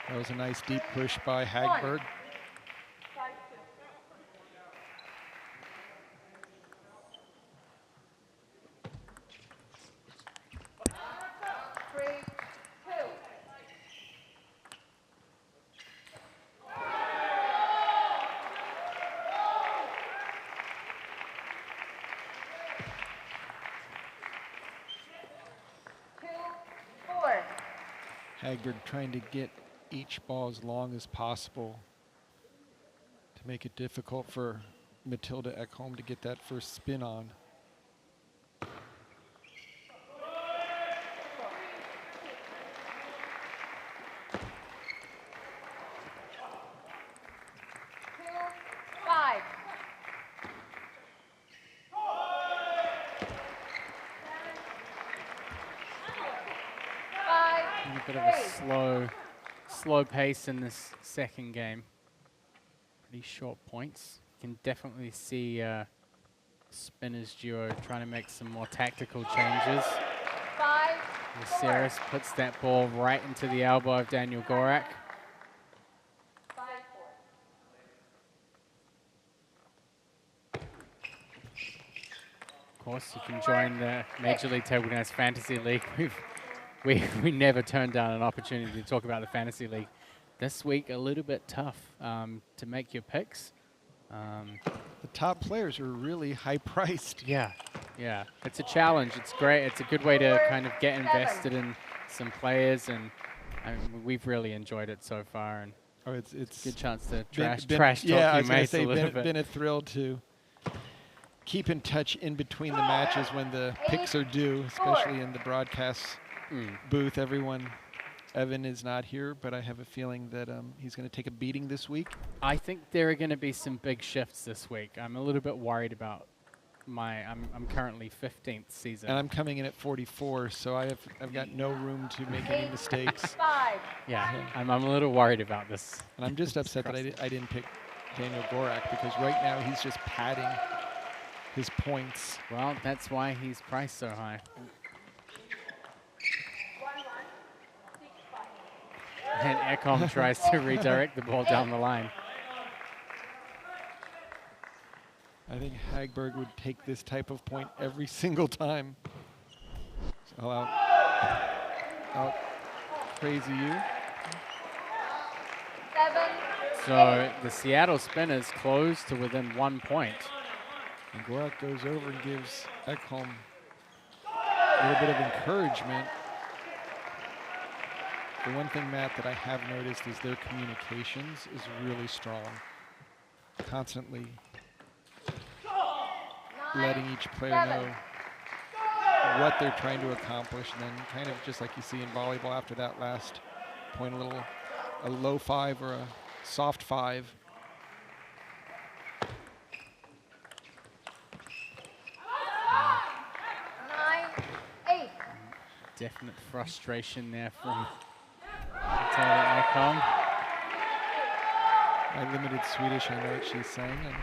That was a nice deep push by Hagberg. Hagberg trying to get each ball as long as possible to make it difficult for Matilda Ekholm to get that first spin on. A bit of a slow pace in this second game. Pretty short points. You can definitely see Spinners duo trying to make some more tactical changes. Brosier puts that ball right into the elbow of Daniel Gorak. Of course, you can join the Major League Table Tennis Fantasy League. We never turn down an opportunity to talk about the Fantasy League. This week, a little bit tough to make your picks. The top players are really high priced. Yeah, it's a challenge. It's great. It's a good way to kind of get invested in some players, and I mean, we've really enjoyed it so far. And it's a good chance to trash talk yeah, your mates a little bit. Been a thrill to keep in touch in between the matches when the picks are due, especially in the broadcast booth. Evan is not here, but I have a feeling that he's going to take a beating this week. I think there are going to be some big shifts this week. I'm a little bit worried about I'm currently 15th season. And I'm coming in at 44, so I've got no room to make any mistakes. Yeah, I'm a little worried about this. And I'm just upset that I didn't pick Daniel Gorak, because right now he's just padding his points. Well, that's why he's priced so high. And Ekholm tries to redirect the ball down the line. I think Hagberg would take this type of point every single time. So out crazy you. 7. So the Seattle Spinners close to within 1 point. And Gorak goes over and gives Ekholm a little bit of encouragement. The one thing, Matt, that I have noticed is their communications is really strong. Constantly letting each player know what they're trying to accomplish, and then kind of just like you see in volleyball after that last point, a low 5 or a soft 5. 9, 8. Definite frustration there from Ekholm. My limited Swedish, I know what she's saying. And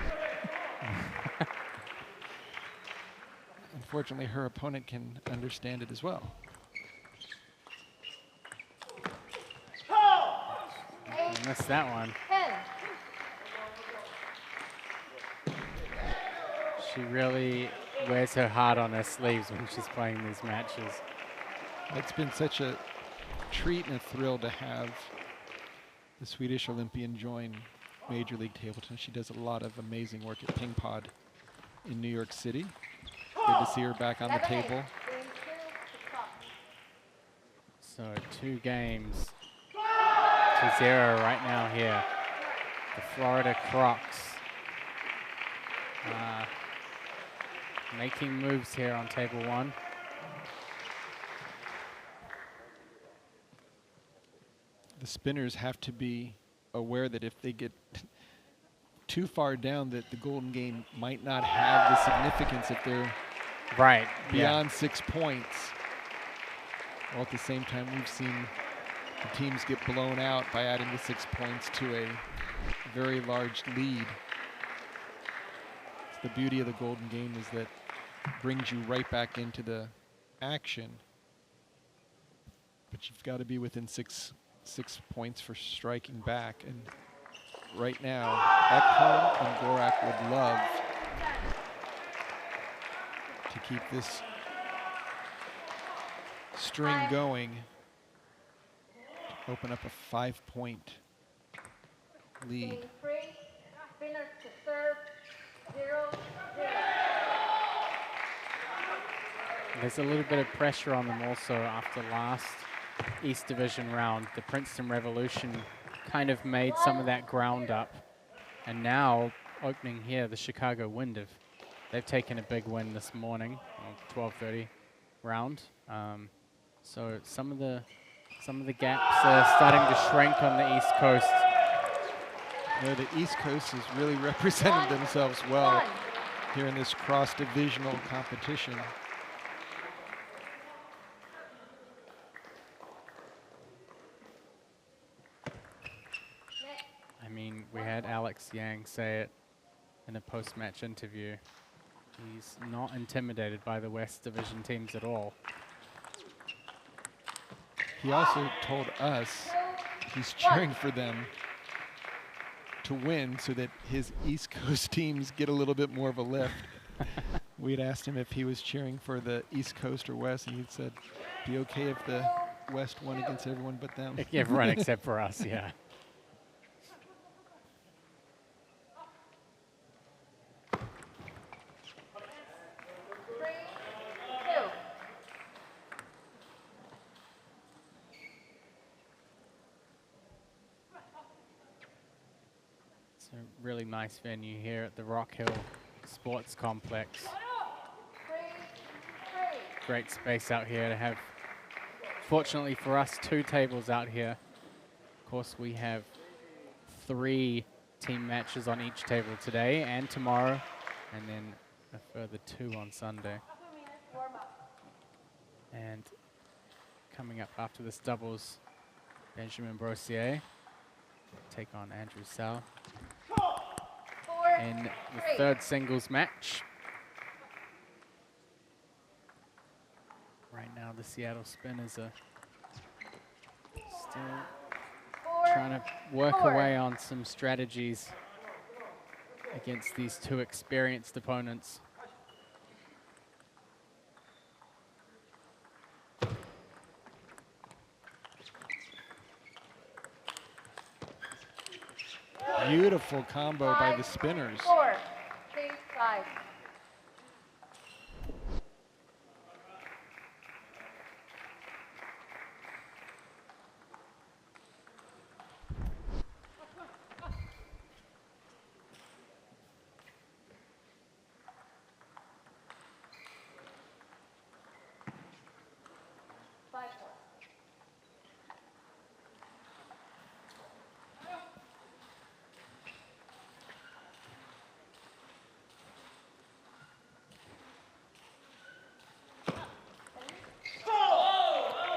unfortunately, her opponent can understand it as well. I missed that one. 10. She really wears her heart on her sleeves when she's playing these matches. It's been such a treat and a thrill to have the Swedish Olympian join Major League Table Tennis. She does a lot of amazing work at Ping Pod in New York City. Good to see her back on the table. So 2 games to 0 right now here. The Florida Crocs making moves here on table 1. The Spinners have to be aware that if they get too far down, that the Golden Game might not have the significance if they're beyond 6 points. While at the same time, we've seen the teams get blown out by adding the 6 points to a very large lead. It's the beauty of the Golden Game is that it brings you right back into the action. But you've got to be within six points for striking back. And right now, Ekholm and Gorak would love to keep this string going. Open up a 5-point lead. Game 3. Spinners to serve. 0, 0. There's a little bit of pressure on them also after last East Division round. The Princeton Revolution kind of made some of that ground up. And now, opening here, the Chicago Wind they've taken a big win this morning, 12:30 round. So some of the gaps are starting to shrink on the East Coast. You know, the East Coast has really represented themselves well here in this cross-divisional competition. I mean, we had Alex Yang say it in a post-match interview. He's not intimidated by the West Division teams at all. He also told us he's cheering for them to win so that his East Coast teams get a little bit more of a lift. We'd asked him if he was cheering for the East Coast or West, and he'd said, be okay if the West won against everyone but them. Everyone except for us, yeah. It's a really nice venue here at the Rock Hill Sports Complex. Great space out here to have, fortunately for us, 2 tables out here. Of course, we have 3 team matches on each table today and tomorrow, and then a further 2 on Sunday. And coming up after this doubles, Benjamin Brosier take on Andrew Sal in the 3rd singles match. Right now, the Seattle Spinners are still trying to work away on some strategies against these two experienced opponents. Beautiful combo by the spinners. 4, 3, 5.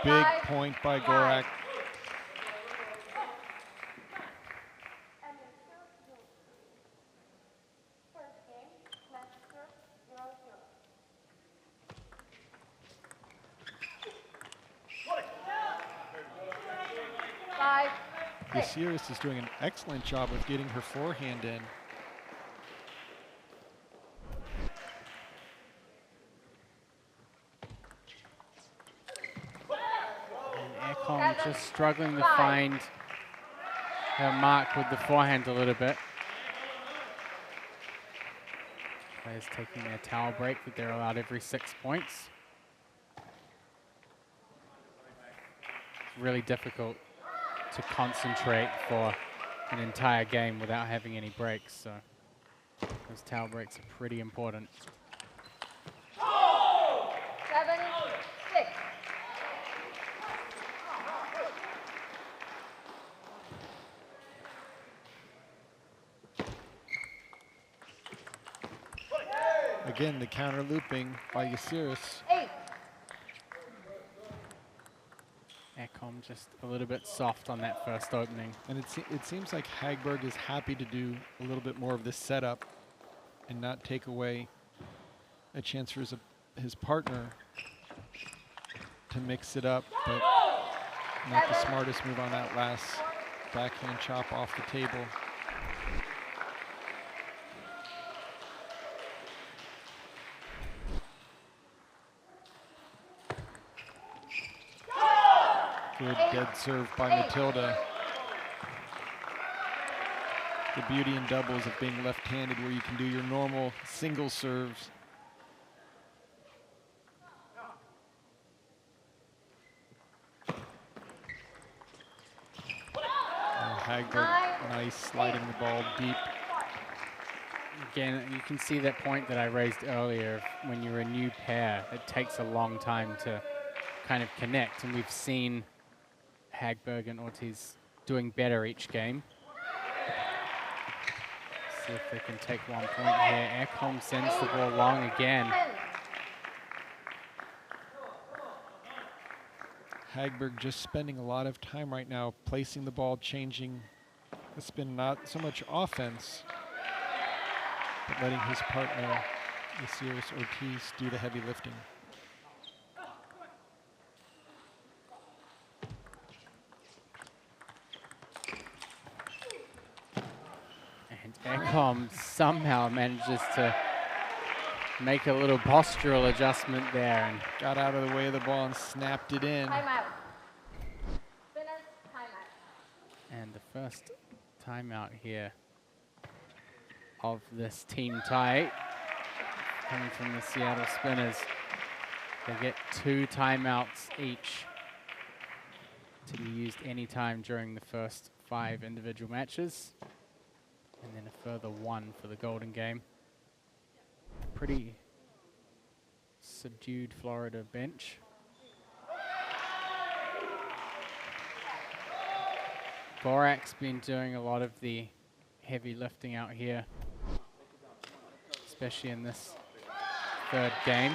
Big point by Gorak. Brosier is doing an excellent job of getting her forehand in. Just struggling to find her mark with the forehand a little bit. Players taking their towel break that they're allowed every 6 points. It's really difficult to concentrate for an entire game without having any breaks, so those towel breaks are pretty important. 7, 6. Again, the counter looping by Yasiris. 8. Ekholm just a little bit soft on that first opening. And it seems like Hagberg is happy to do a little bit more of this setup and not take away a chance for his partner to mix it up, but not the smartest move on that last backhand chop off the table. Good dead serve by Matilda. The beauty in doubles of being left-handed where you can do your normal single serves. Hagberg, nice sliding the ball deep. Again, you can see that point that I raised earlier. When you're a new pair, it takes a long time to kind of connect, and we've seen Hagberg and Ortiz doing better each game. See if they can take 1 point here. Ekholm sends the ball long again. Hagberg just spending a lot of time right now placing the ball, changing the spin, not so much offense, but letting his partner, Yasiris Ortiz, do the heavy lifting. Ekholm somehow manages to make a little postural adjustment there and got out of the way of the ball and snapped it in. Timeout. Spinners, timeout. And the first timeout here of this team tie coming from the Seattle Spinners. They get 2 timeouts each to be used anytime during the first 5 individual matches. And then a further 1 for the Golden Game. Pretty subdued Florida bench. Gorak's been doing a lot of the heavy lifting out here, especially in this 3rd game.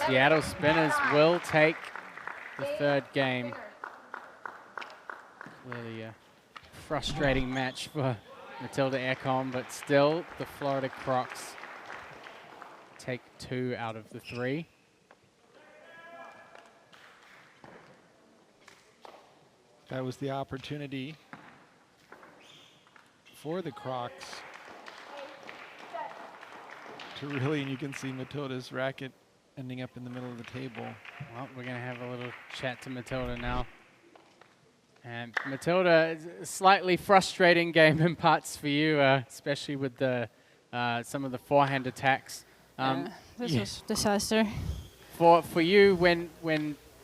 Seattle Spinners will take the third game. Clearly a frustrating match for Matilda Ekholm, but still the Florida Crocs take 2 out of the 3. That was the opportunity for the Crocs to really, and you can see Matilda's racket ending up in the middle of the table. Well, we're going to have a little chat to Matilda now. And Matilda, it's a slightly frustrating game in parts for you, especially with the some of the forehand attacks. This was disaster. For you, when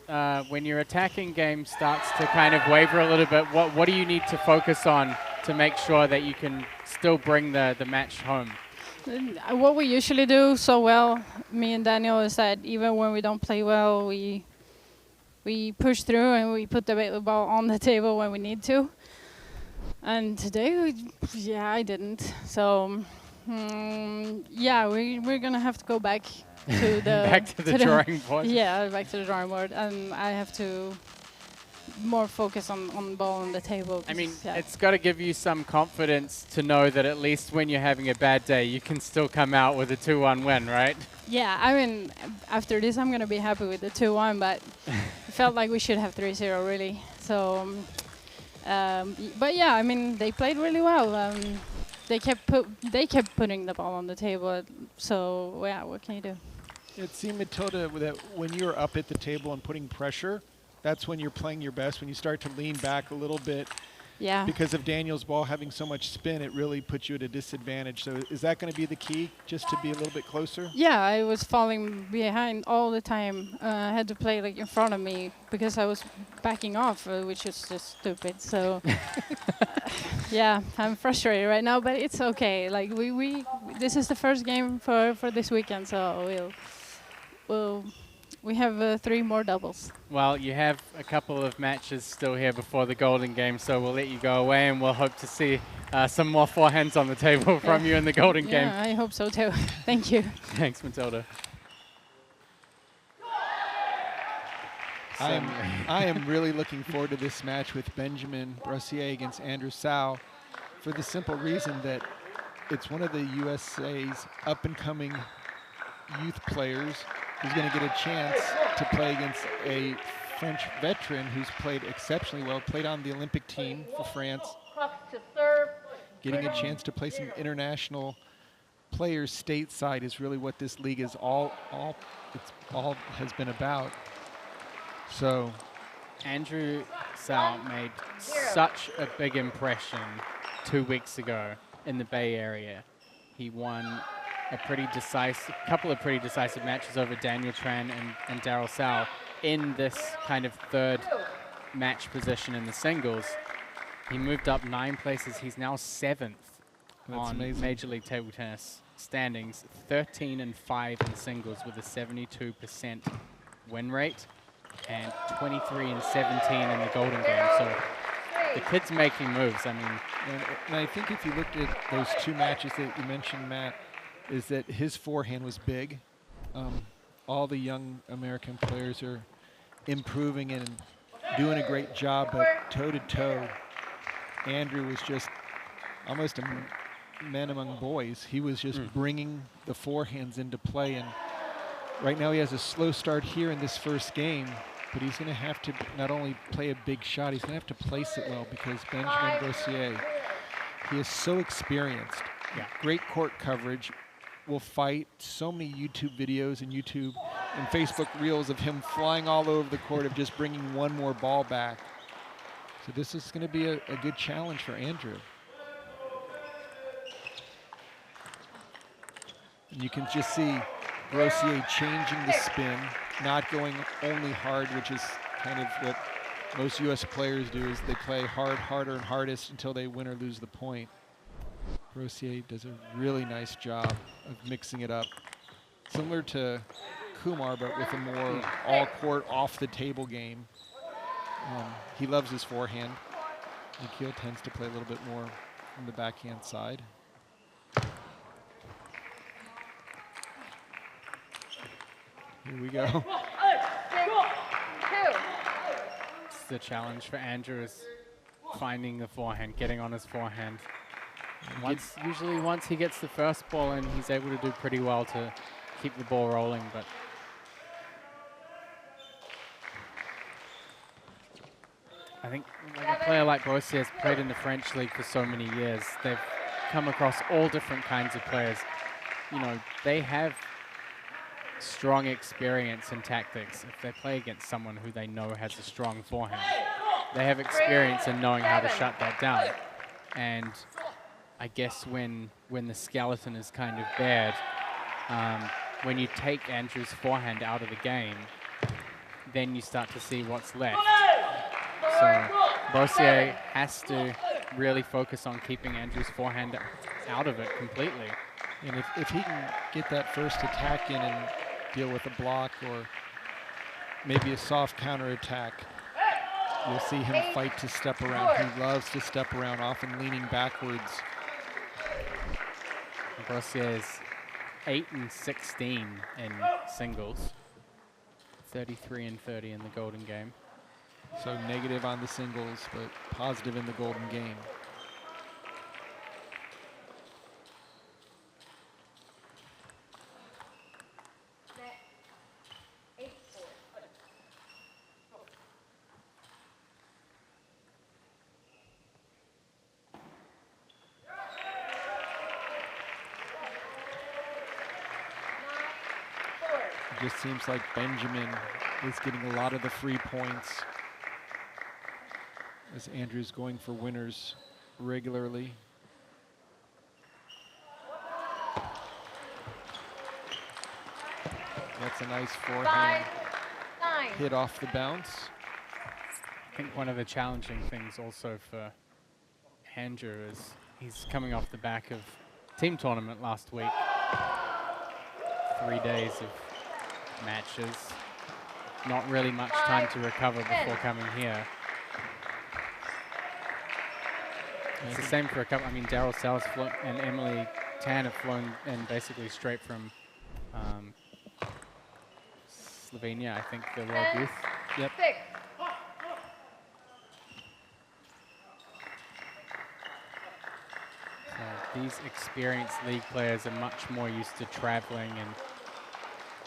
your attacking game starts to kind of waver a little bit, what do you need to focus on to make sure that you can still bring the match home? What we usually do so well, me and Daniel, is that even when we don't play well, we push through and we put the ball on the table when we need to. And today, I didn't. So, yeah, we're gonna have to go back to the back to the drawing board. Yeah, back to the drawing board, and I have to more focus on the ball on the table. I mean, it's got to give you some confidence to know that at least when you're having a bad day, you can still come out with a 2-1 win, right? Yeah, I mean, after this, I'm going to be happy with the 2-1, but it felt like we should have 3-0, really. So, but yeah, I mean, they played really well. They kept putting the ball on the table. So, yeah, what can you do? It seemed, Matilda, that when you're up at the table and putting pressure, that's when you're playing your best. When you start to lean back a little bit, yeah, because of Daniel's ball having so much spin, it really puts you at a disadvantage. So is that going to be the key, just to be a little bit closer? Yeah, I was falling behind all the time. I had to play like in front of me because I was backing off, which is just stupid. So yeah, I'm frustrated right now, but it's okay. Like this is the first game for this weekend, so we have 3 more doubles. Well, you have a couple of matches still here before the Golden Game, so we'll let you go away, and we'll hope to see some more forehands on the table from you in the Golden Game. Yeah, I hope so too. Thank you. Thanks, Matilda. I am really looking forward to this match with Benjamin Brosier against Andrew Sau, for the simple reason that it's one of the USA's up-and-coming youth players who's going to get a chance to play against a French veteran who's played exceptionally well, played on the Olympic team for France, getting a chance to play some international players stateside is really what this league is all has been about. So Andrew Sau made such a big impression 2 weeks ago in the Bay Area. He won a couple of pretty decisive matches over Daniel Tran and Daryl Sau in this kind of third match position in the singles. He moved up 9 places. He's now 7th on amazing. Major League Table Tennis standings, 13-5 in singles with a 72% win rate and 23-17 in the Golden Game. So the kid's making moves. I mean, and I think if you looked at those 2 matches that you mentioned, Matt, is that his forehand was big. All the young American players are improving and doing a great job, but toe-to-toe, Andrew was just almost a man among boys. He was just bringing the forehands into play, and right now he has a slow start here in this first game, but he's going to have to not only play a big shot, he's going to have to place it well, because Benjamin Brosier, he is so experienced. Yeah. Great court coverage. Will fight. So many YouTube videos and YouTube and Facebook reels of him flying all over the court, of just bringing one more ball back. So this is going to be a good challenge for Andrew. And you can just see Brosier changing the spin, not going only hard, which is kind of what most U.S. players do, is they play hard, harder, and hardest until they win or lose the point. Brosier does a really nice job of mixing it up. Similar to Kumar, but with a more all-court, off-the-table game. He loves his forehand. Nikhil tends to play a little bit more on the backhand side. Here we go. 6-2. It's the challenge for Andrew is finding the forehand, getting on his forehand. Usually once he gets the first ball in, he's able to do pretty well to keep the ball rolling, but I think like a player like Brosier has played in the French league for so many years. They've come across all different kinds of players. You know, they have strong experience in tactics. If they play against someone who they know has a strong forehand, they have experience in knowing how to shut that down. And I guess when the skeleton is kind of bad, when you take Andrew's forehand out of the game, then you start to see what's left. So Brosier has to really focus on keeping Andrew's forehand out of it completely. And if he can get that first attack in and deal with a block or maybe a soft counterattack, you'll see him fight to step around. He loves to step around, often leaning backwards. Brosier is 8-16 in singles, 33-30 in the golden game. So negative on the singles, but positive in the golden game. It just seems like Benjamin is getting a lot of the free points as Andrew's going for winners regularly. That's a nice forehand hit off the bounce. I think one of the challenging things also for Andrew is he's coming off the back of team tournament last week. 3 days of matches. Not really much time to recover before coming here. It's the same for a couple. I mean, Daryl Sells and Emily Tan have flown in basically straight from Slovenia, I think, the World Youth. Yep. So these experienced league players are much more used to traveling and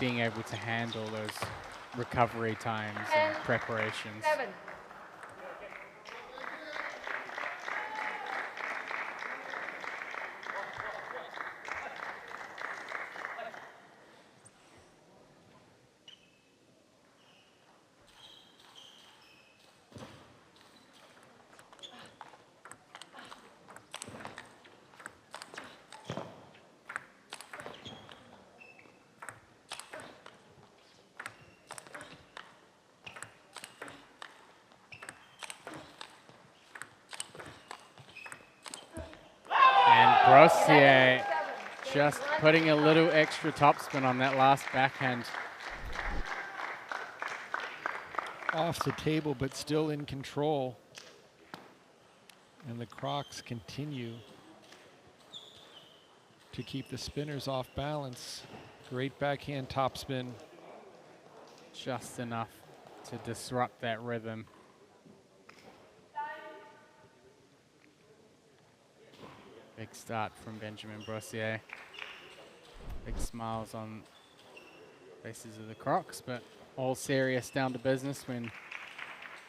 being able to handle those recovery times and preparations. 7. Brosier just putting a little extra topspin on that last backhand. Off the table, but still in control. And the Crocs continue to keep the spinners off balance. Great backhand topspin. Just enough to disrupt that rhythm. Big start from Benjamin Brosier. Big smiles on faces of the Crocs, but all serious down to business when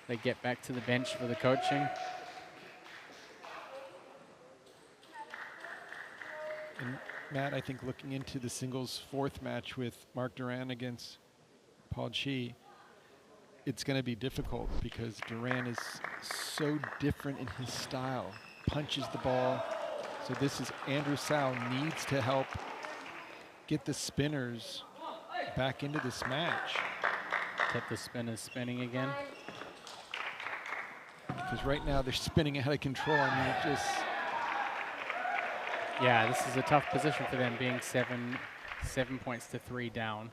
they get back to the bench for the coaching. And Matt, I think looking into the singles fourth match with Mark Duran against Paul Chi, it's going to be difficult because Duran is so different in his style. Punches the ball. So this is Andrew Sau needs to help get the spinners back into this match. Get the spinners spinning again. Because right now they're spinning out of control. I mean, it just... Yeah, this is a tough position for them, being 7 points to 3 down.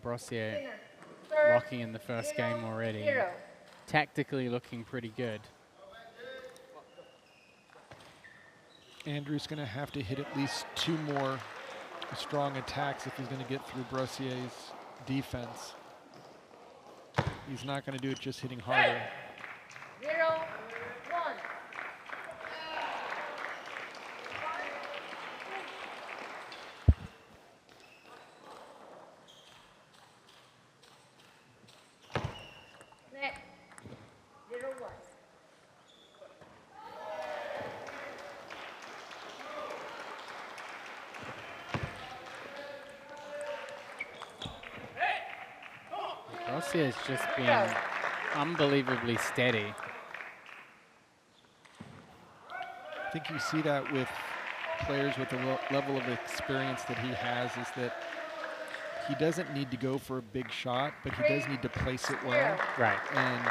Brosier locking in the first game already. Tactically looking pretty good. Andrew's going to have to hit at least 2 more strong attacks if he's going to get through Brosier's defense. He's not going to do it just hitting harder. 0-1. Net 0-1. Brosier has just been unbelievably steady. I think you see that with players with the level of experience that he has, is that he doesn't need to go for a big shot, but he does need to place it well. Right. And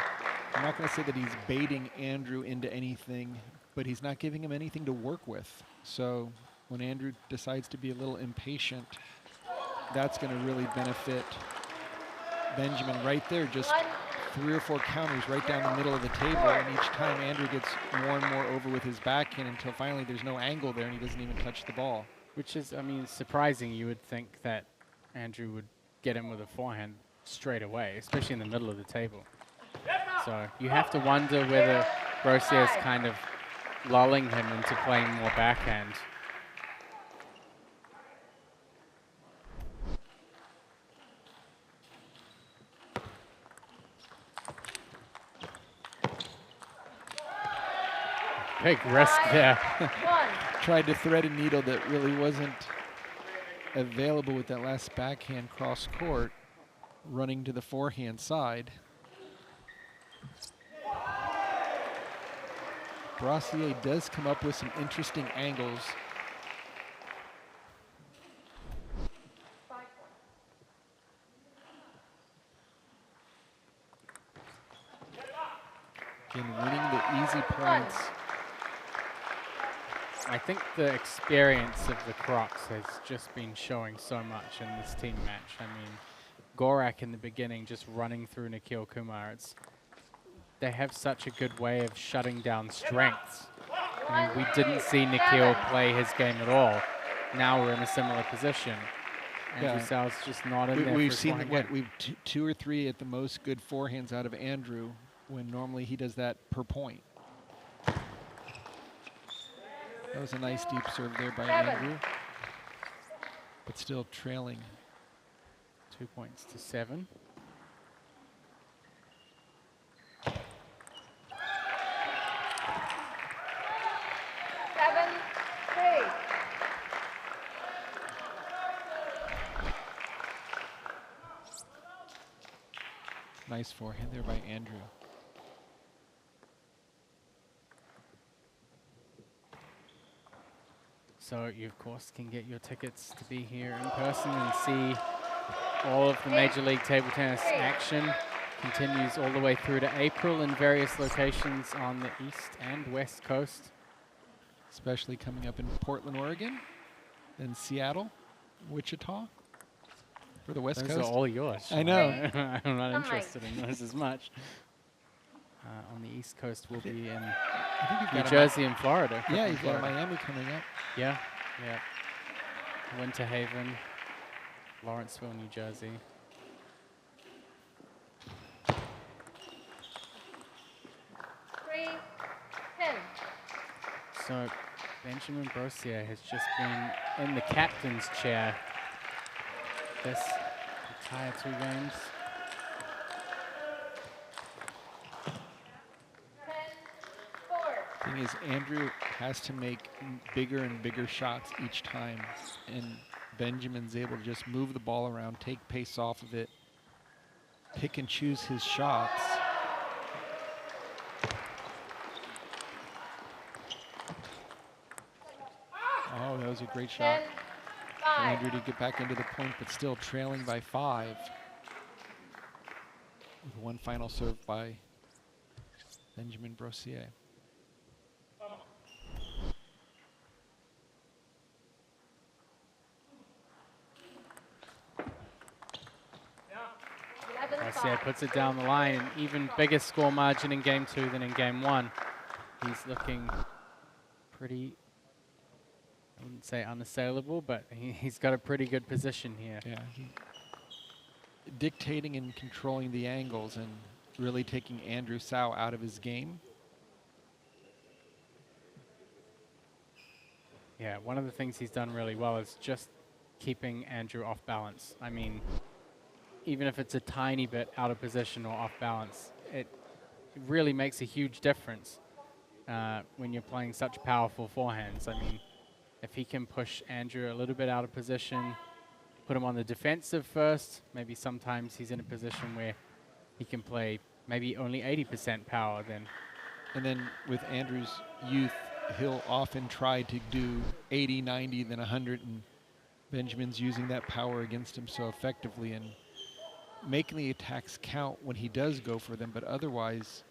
I'm not going to say that he's baiting Andrew into anything, but he's not giving him anything to work with. So when Andrew decides to be a little impatient, that's going to really benefit Benjamin right there. Just 3 or 4 counters right down the middle of the table, and each time Andrew gets more and more over with his backhand until finally there's no angle there and he doesn't even touch the ball. Which is, I mean, surprising. You would think that Andrew would get him with a forehand straight away, especially in the middle of the table. So you have to wonder whether Brosier's kind of lulling him into playing more backhand. Big risk there. Tried to thread a needle that really wasn't available with that last backhand cross court, running to the forehand side. Brosier does come up with some interesting angles. Again, winning the easy points. I think the experience of the Crocs has just been showing so much in this team match. I mean, Gorak in the beginning just running through Nikhil Kumar. They have such a good way of shutting down strengths. I mean, we didn't see Nikhil play his game at all. Now we're in a similar position. Andrew Sal's just not in there. We've seen what we've 2 or 3 at the most good forehands out of Andrew, when normally he does that per point. That was a nice deep serve there by Andrew, but still trailing. 2 points to 7. Nice forehand there by Andrew. So you, of course, can get your tickets to be here in person and see all of the Major League Table Tennis action. Continues all the way through to April in various locations on the East and West Coast. Especially coming up in Portland, Oregon, then Seattle, Wichita for the West Coast. Those are all yours. I know. I'm not interested in those as much. On the East Coast, we'll be in I think you've New got Jersey and Florida. Yeah, you've got Miami coming up. Yeah, yeah. Winter Haven, Lawrenceville, New Jersey. So Benjamin Brosier has just been in the captain's chair this entire 2 games. Thing is, Andrew has to make bigger and bigger shots each time, and Benjamin's able to just move the ball around, take pace off of it, pick and choose his shots. Oh, that was a great shot for Andrew to get back into the point, but still trailing by 5. With one final serve by Benjamin Brosier. Brosier puts it down the line, an even bigger score margin in game 2 than in game 1. He's looking pretty, I wouldn't wouldn't say unassailable, but he's got a pretty good position here. Yeah, dictating and controlling the angles and really taking Andrew Sau out of his game. Yeah, one of the things he's done really well is just keeping Andrew off balance. I mean, even if it's a tiny bit out of position or off balance, it really makes a huge difference when you're playing such powerful forehands. I mean, if he can push Andrew a little bit out of position, put him on the defensive first, maybe sometimes he's in a position where he can play maybe only 80% power then. And then with Andrew's youth, he'll often try to do 80, 90, then 100, and Benjamin's using that power against him so effectively and making the attacks count when he does go for them, but otherwise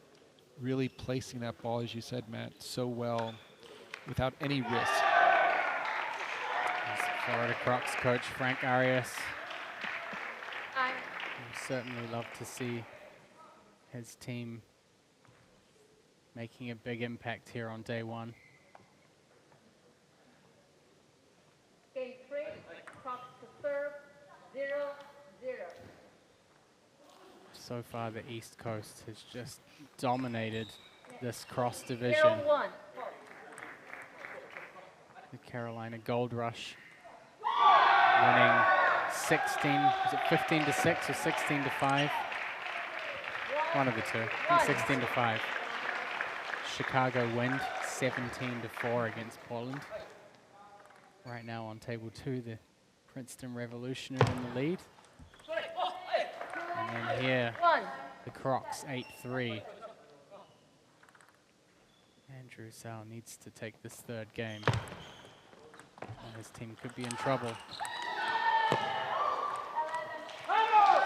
really placing that ball, as you said, Matt, so well without any risk. Florida Crocs coach Frank Arias. Would certainly love to see his team making a big impact here on day one. Game 3, Crocs to serve, 0-0. So far, the East Coast has just dominated this cross division. 0-1. The Carolina Gold Rush winning 16, was it 15 to 6 or 16 to 5? One of the two, I think 16 to 5. Chicago Wind 17 to 4 against Portland. Right now on table 2, the Princeton Revolution are in the lead. And then here, the Crocs 8-3. Andrew Sau needs to take this third game. And his team could be in trouble.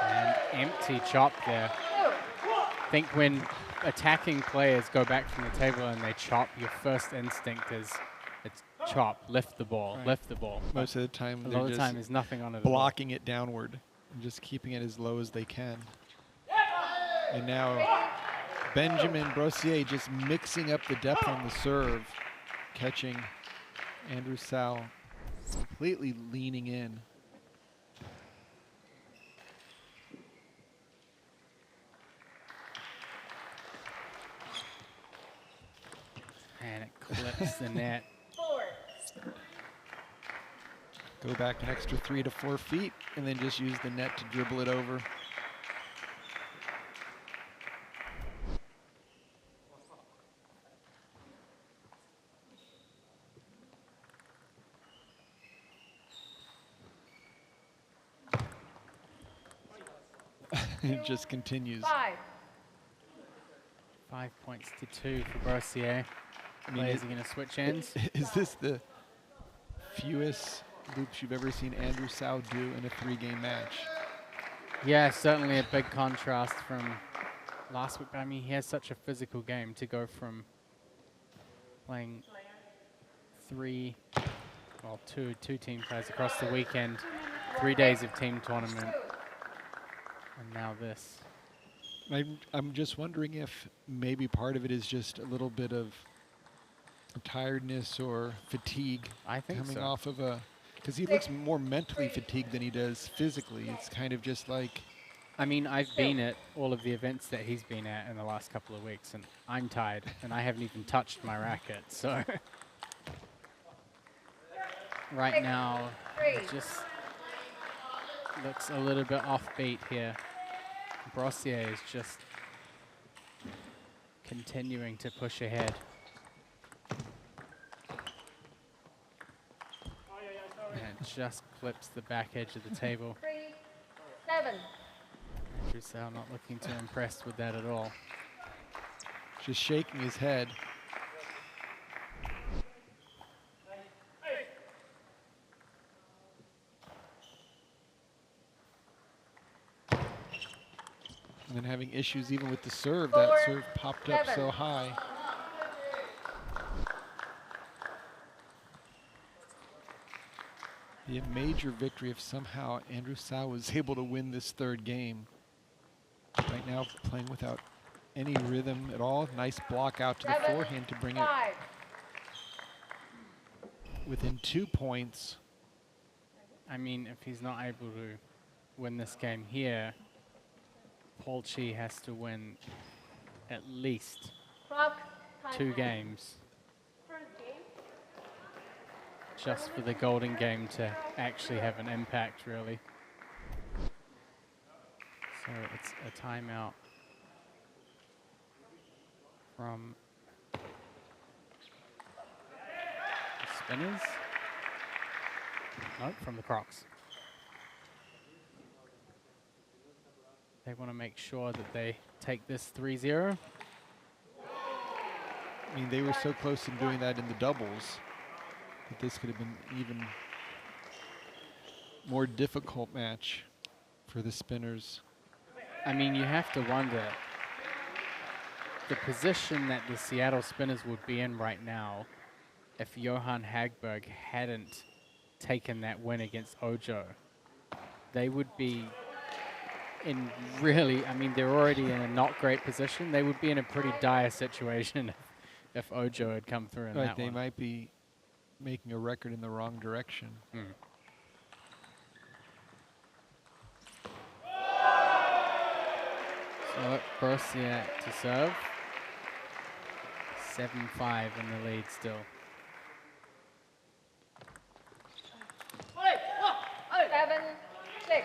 And empty chop there. I think when attacking players go back from the table and they chop, your first instinct is it's chop, lift the ball, lift the ball. Most of the time, a they're lot of the just time there's nothing on it. blocking it downward and just keeping it as low as they can. And now Benjamin Brosier just mixing up the depth on the serve, catching Andrew Sau completely leaning in. And it clips the net. Go back an extra 3 to 4 feet and then just use the net to dribble it over. It just continues. 5 points to 2 for Brosier. I mean, Players are going to switch ends. Is this the fewest loops you've ever seen Andrew Sau do in a 3-game match? Yeah, certainly a big contrast from last week. I mean, he has such a physical game to go from playing two team players across the weekend, 3 days of team tournament, and now this. I'm just wondering if maybe part of it is just a little bit of tiredness or fatigue. I think coming so. off of a, because he looks more mentally fatigued than he does physically. It's kind of just like, I mean, I've been at all of the events that he's been at in the last couple of weeks, and I'm tired, and I haven't even touched my racket, so. Right now, it just looks a little bit offbeat here. Brosier is just continuing to push ahead. And it just clips the back edge of the table. 3-7. Andrew Sau not looking too impressed with that at all. just shaking his head. And then having issues even with the serve. That serve popped up so high. Be a major victory if somehow Andrew Sau was able to win this third game. Right now playing without any rhythm at all. Nice block out to the forehand to bring it. within 2 points. I mean, if he's not able to win this game here, Paul Chi has to win at least Clock, time 2 out. games First game. just for the golden game to actually have an impact, really. So it's a timeout from the Spinners. Nope, from the Crocs. They want to make sure that they take this 3-0. I mean, they were so close to doing that in the doubles that this could have been even more difficult match for the Spinners. I mean, you have to wonder the position that the Seattle Spinners would be in right now if Johan Hagberg hadn't taken that win against Ojo. They would be in really, I mean, they're already in a not great position. They would be in a pretty dire situation if Ojo had come through in Right, that they one. might be making a record in the wrong direction. So Brosier to serve. 7-5 in the lead still. 7-6.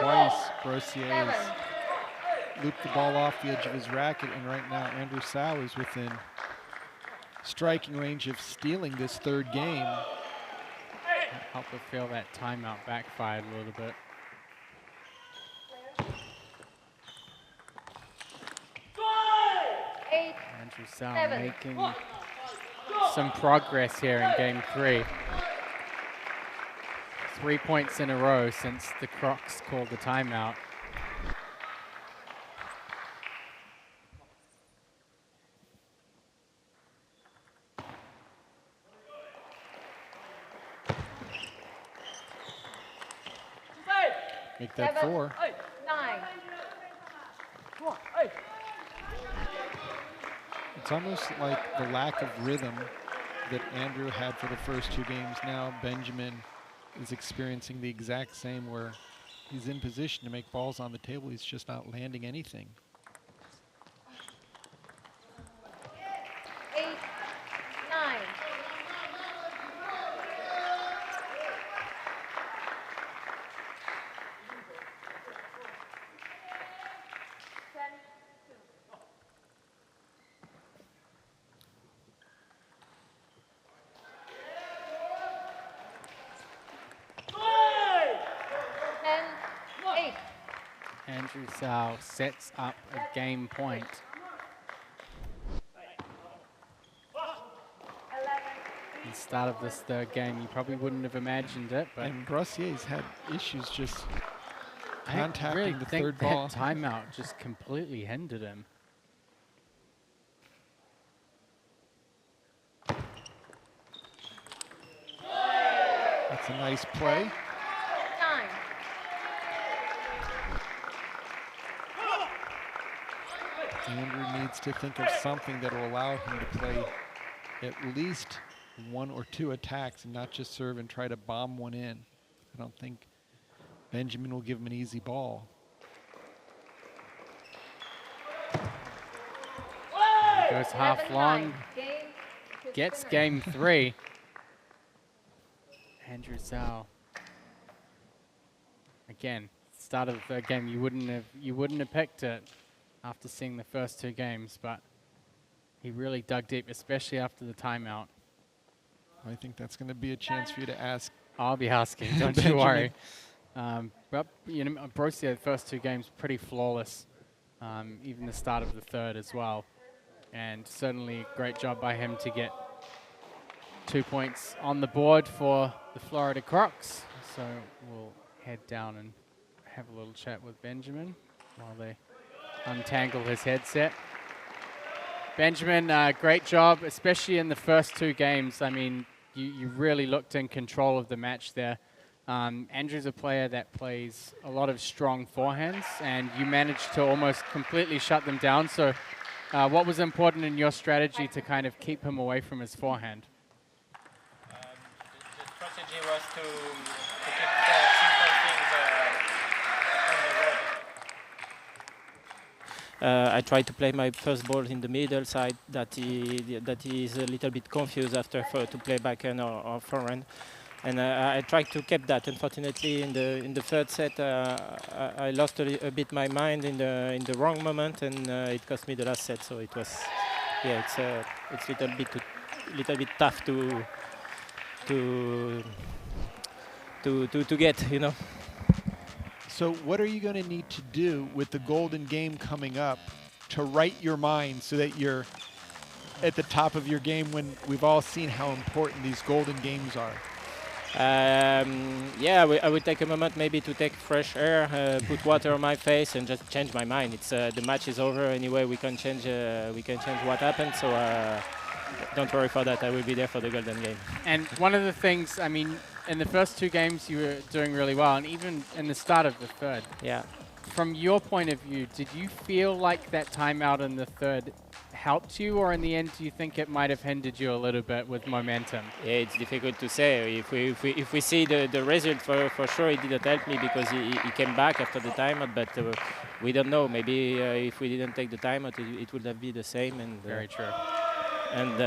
Twice, Brosier has looped the ball off the edge of his racket, and right now Andrew Sau is within striking range of stealing this 3rd game. Help her feel that timeout backfired a little bit. Andrew Sau making some progress here in game 3. 3 points in a row since the Crocs called the timeout. Make that 4. 9. It's almost like the lack of rhythm that Andrew had for the first 2 games. Now Benjamin is experiencing the exact same, where he's in position to make balls on the table. He's just not landing anything. 8, 9. Andrew Sau sets up a game point. At the start of this 3rd game, you probably wouldn't have imagined it, but And Brosier's had issues just I contacting really the think 3rd that ball. timeout just completely hindered him. That's a nice play. 9. Andrew needs to think of something that will allow him to play at least 1 or 2 attacks and not just serve and try to bomb one in. I don't think Benjamin will give him an easy ball. Goes half long, gets game 3. Andrew Sau. Again, start of the 3rd game, you wouldn't have picked it after seeing the first 2 games, but he really dug deep, especially after the timeout. I think that's going to be a chance for you to ask. I'll be asking, don't you worry. But you know, Brosier, the first 2 games, pretty flawless. Even the start of the 3rd as well. And certainly great job by him to get 2 points on the board for the Florida Crocs. So we'll head down and have a little chat with Benjamin while they untangle his headset. Benjamin, great job, especially in the first 2 games. I mean, you really looked in control of the match there. Andrew's a player that plays a lot of strong forehands, and you managed to almost completely shut them down. So what was important in your strategy to kind of keep him away from his forehand? The strategy was to keep simple things on the road. I tried to play my first ball in the middle side that he is a little bit confused after to play backhand or forehand. And I tried to keep that. Unfortunately, in the third set, I lost a bit my mind in the wrong moment, and it cost me the last set. So it was, yeah, it's little bit tough to get, you know. So what are you going to need to do with the golden game coming up to right your mind so that you're at the top of your game when we've all seen how important these golden games are? Yeah, I would take a moment maybe to take fresh air, put water on my face, and just change my mind. It's the match is over anyway. We can change what happened. So don't worry for that. I will be there for the golden game. And one of the things, I mean, in the first two games you were doing really well, and even in the start of the third. Yeah. From your point of view, did you feel like that timeout in the third helped you, or in the end do you think it might have hindered you a little bit with momentum? Yeah, it's difficult to say. If we see the result, for sure it didn't help me because he came back after the timeout, but we don't know. Maybe if we didn't take the timeout, it would have been the same. And very true. And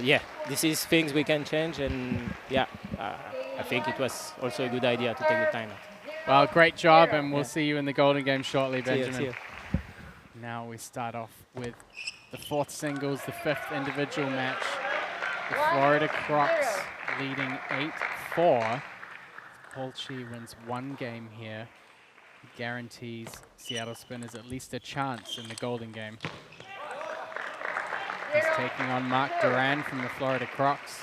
yeah, this is things we can change, and yeah, I think it was also a good idea to take the timeout. Well, great job, and we'll see you in the golden game shortly, Benjamin. See you. Now we start off with the fourth singles, the fifth individual match. The Florida Crocs leading 8-4. Paul Chi wins one game here. He guarantees Seattle Spinners at least a chance in the golden game. He's taking on Mark Duran from the Florida Crocs.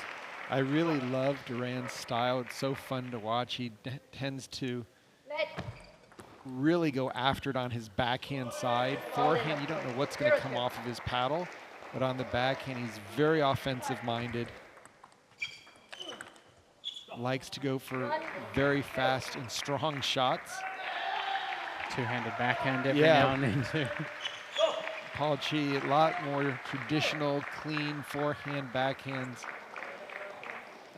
I really love Duran's style. It's so fun to watch. He tends to really go after it on his backhand side. Forehand, you don't know what's going to come off of his paddle, but on the backhand, he's very offensive-minded. Likes to go for very fast and strong shots. Two-handed backhand every now and then, too. Paul Chi, a lot more traditional, clean forehand backhands.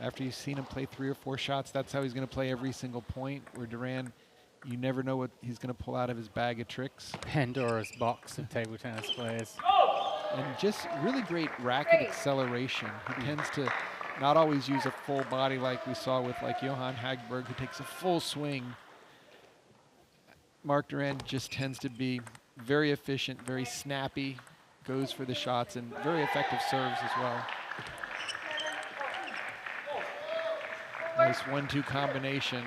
After you've seen him play 3 or 4 shots, that's how he's going to play every single point, where Duran, you never know what he's going to pull out of his bag of tricks. Pandora's box of table tennis players. And just really great racket acceleration. He tends to not always use a full body like we saw with like Johan Hagberg, who takes a full swing. Mark Duran just tends to be very efficient, very snappy, goes for the shots, and very effective serves as well. Nice 1-2 combination.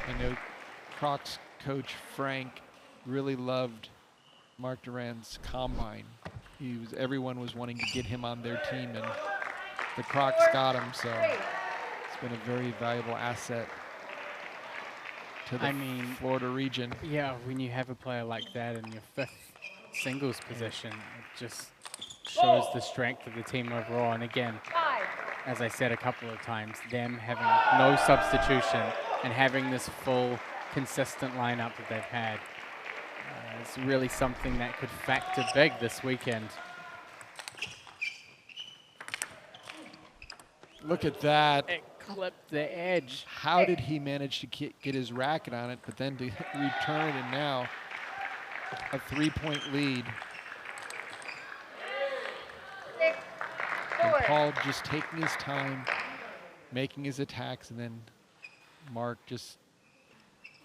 I know Crocs coach Frank really loved Mark Duran's combine. Everyone was wanting to get him on their team, and the Crocs got him, so it's been a very valuable asset to the Florida region. Yeah, when you have a player like that in your fifth singles position, it just shows the strength of the team overall. And again, as I said a couple of times, them having no substitution and having this full, consistent lineup that they've had is really something that could factor big this weekend. Look at that. It clipped the edge. How did he manage to get his racket on it, but then to return, and now a 3-point lead. And Paul just taking his time, making his attacks, and then Mark just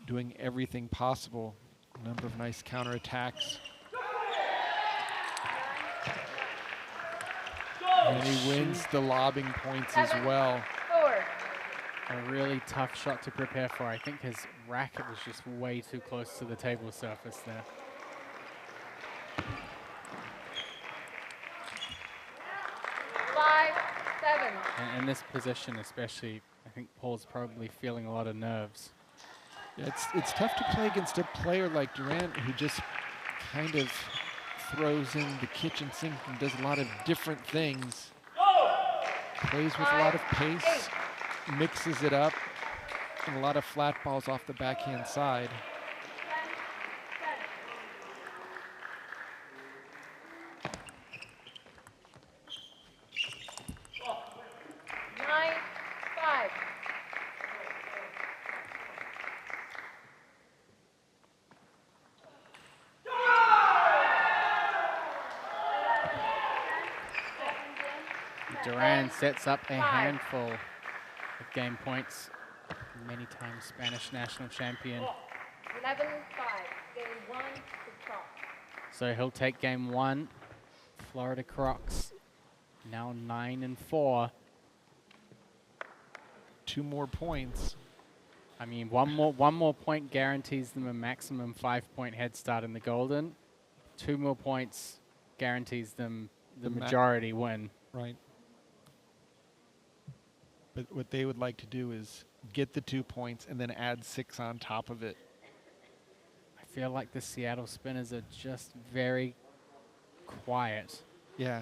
doing everything possible. A number of nice counterattacks. And he wins the lobbing points as well. A really tough shot to prepare for. I think his racket was just way too close to the table surface there. And in this position especially, I think Paul's probably feeling a lot of nerves. Yeah, it's tough to play against a player like Duran, who just kind of throws in the kitchen sink and does a lot of different things. Plays with a lot of pace, mixes it up, and a lot of flat balls off the backhand side. Duran sets up a handful of game points. Many times Spanish national champion. 11-5, game 1 to top. So he'll take game 1. Florida Crocs now 9-4. 2 more points. I mean, one more point guarantees them a maximum 5-point head start in the Golden. 2 more points guarantees them the majority win. Right. But what they would like to do is get the 2 points and then add 6 on top of it. I feel like the Seattle Spinners are just very quiet. Yeah,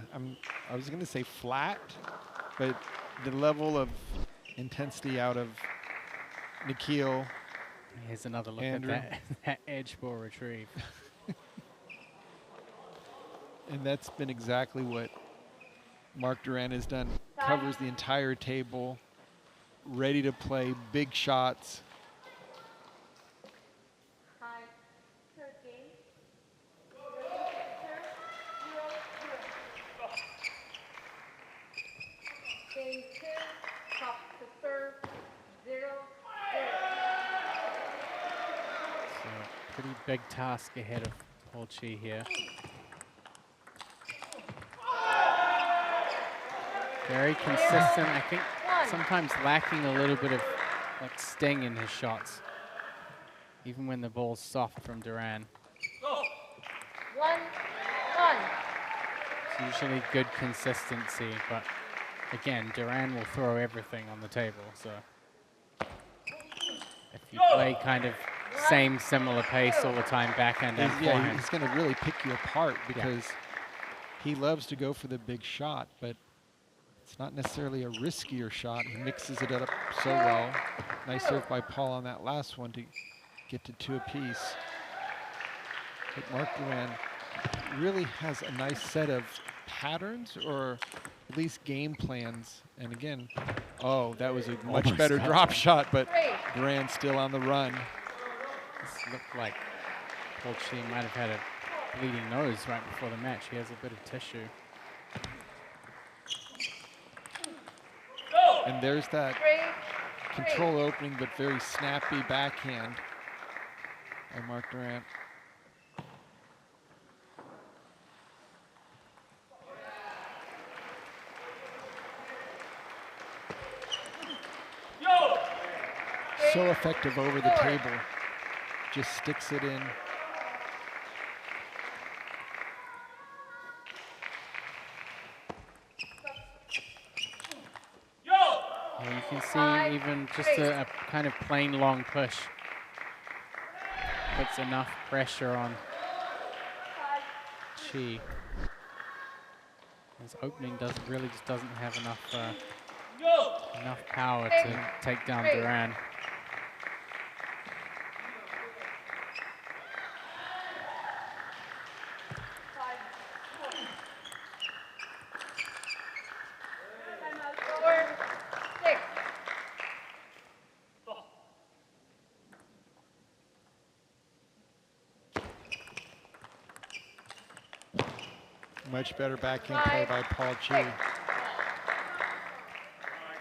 I was going to say flat, but the level of intensity out of Nikhil. Here's another look Andrew. at that edge ball retrieve. And that's been exactly what Mark Duran has done. Covers the entire table, ready to play big shots. High, third game. Game 2, top to serve, 0-0. So pretty big task ahead of Paul Chi here. Very consistent. I think sometimes lacking a little bit of like sting in his shots, even when the ball's soft from Duran. 1-1. It's usually good consistency, but again, Duran will throw everything on the table. So if you play kind of same similar pace all the time, backhand and forehand, he's going to really pick you apart because he loves to go for the big shot, but it's not necessarily a riskier shot. He mixes it up so well. Nice serve by Paul on that last one to get to 2 apiece. But Mark Duran really has a nice set of patterns, or at least game plans. And again, oh, that was a much better drop shot, but Duran still on the run. This looked like Paul Chi might have had a bleeding nose right before the match. He has a bit of tissue. And there's that control opening, but very snappy backhand by Mark Duran. So effective over the table. Just sticks it in. And you can see even just a kind of plain long push puts enough pressure on Chi. His opening really just doesn't have enough power to take down Duran. Much better backhand play by Paul Chi. I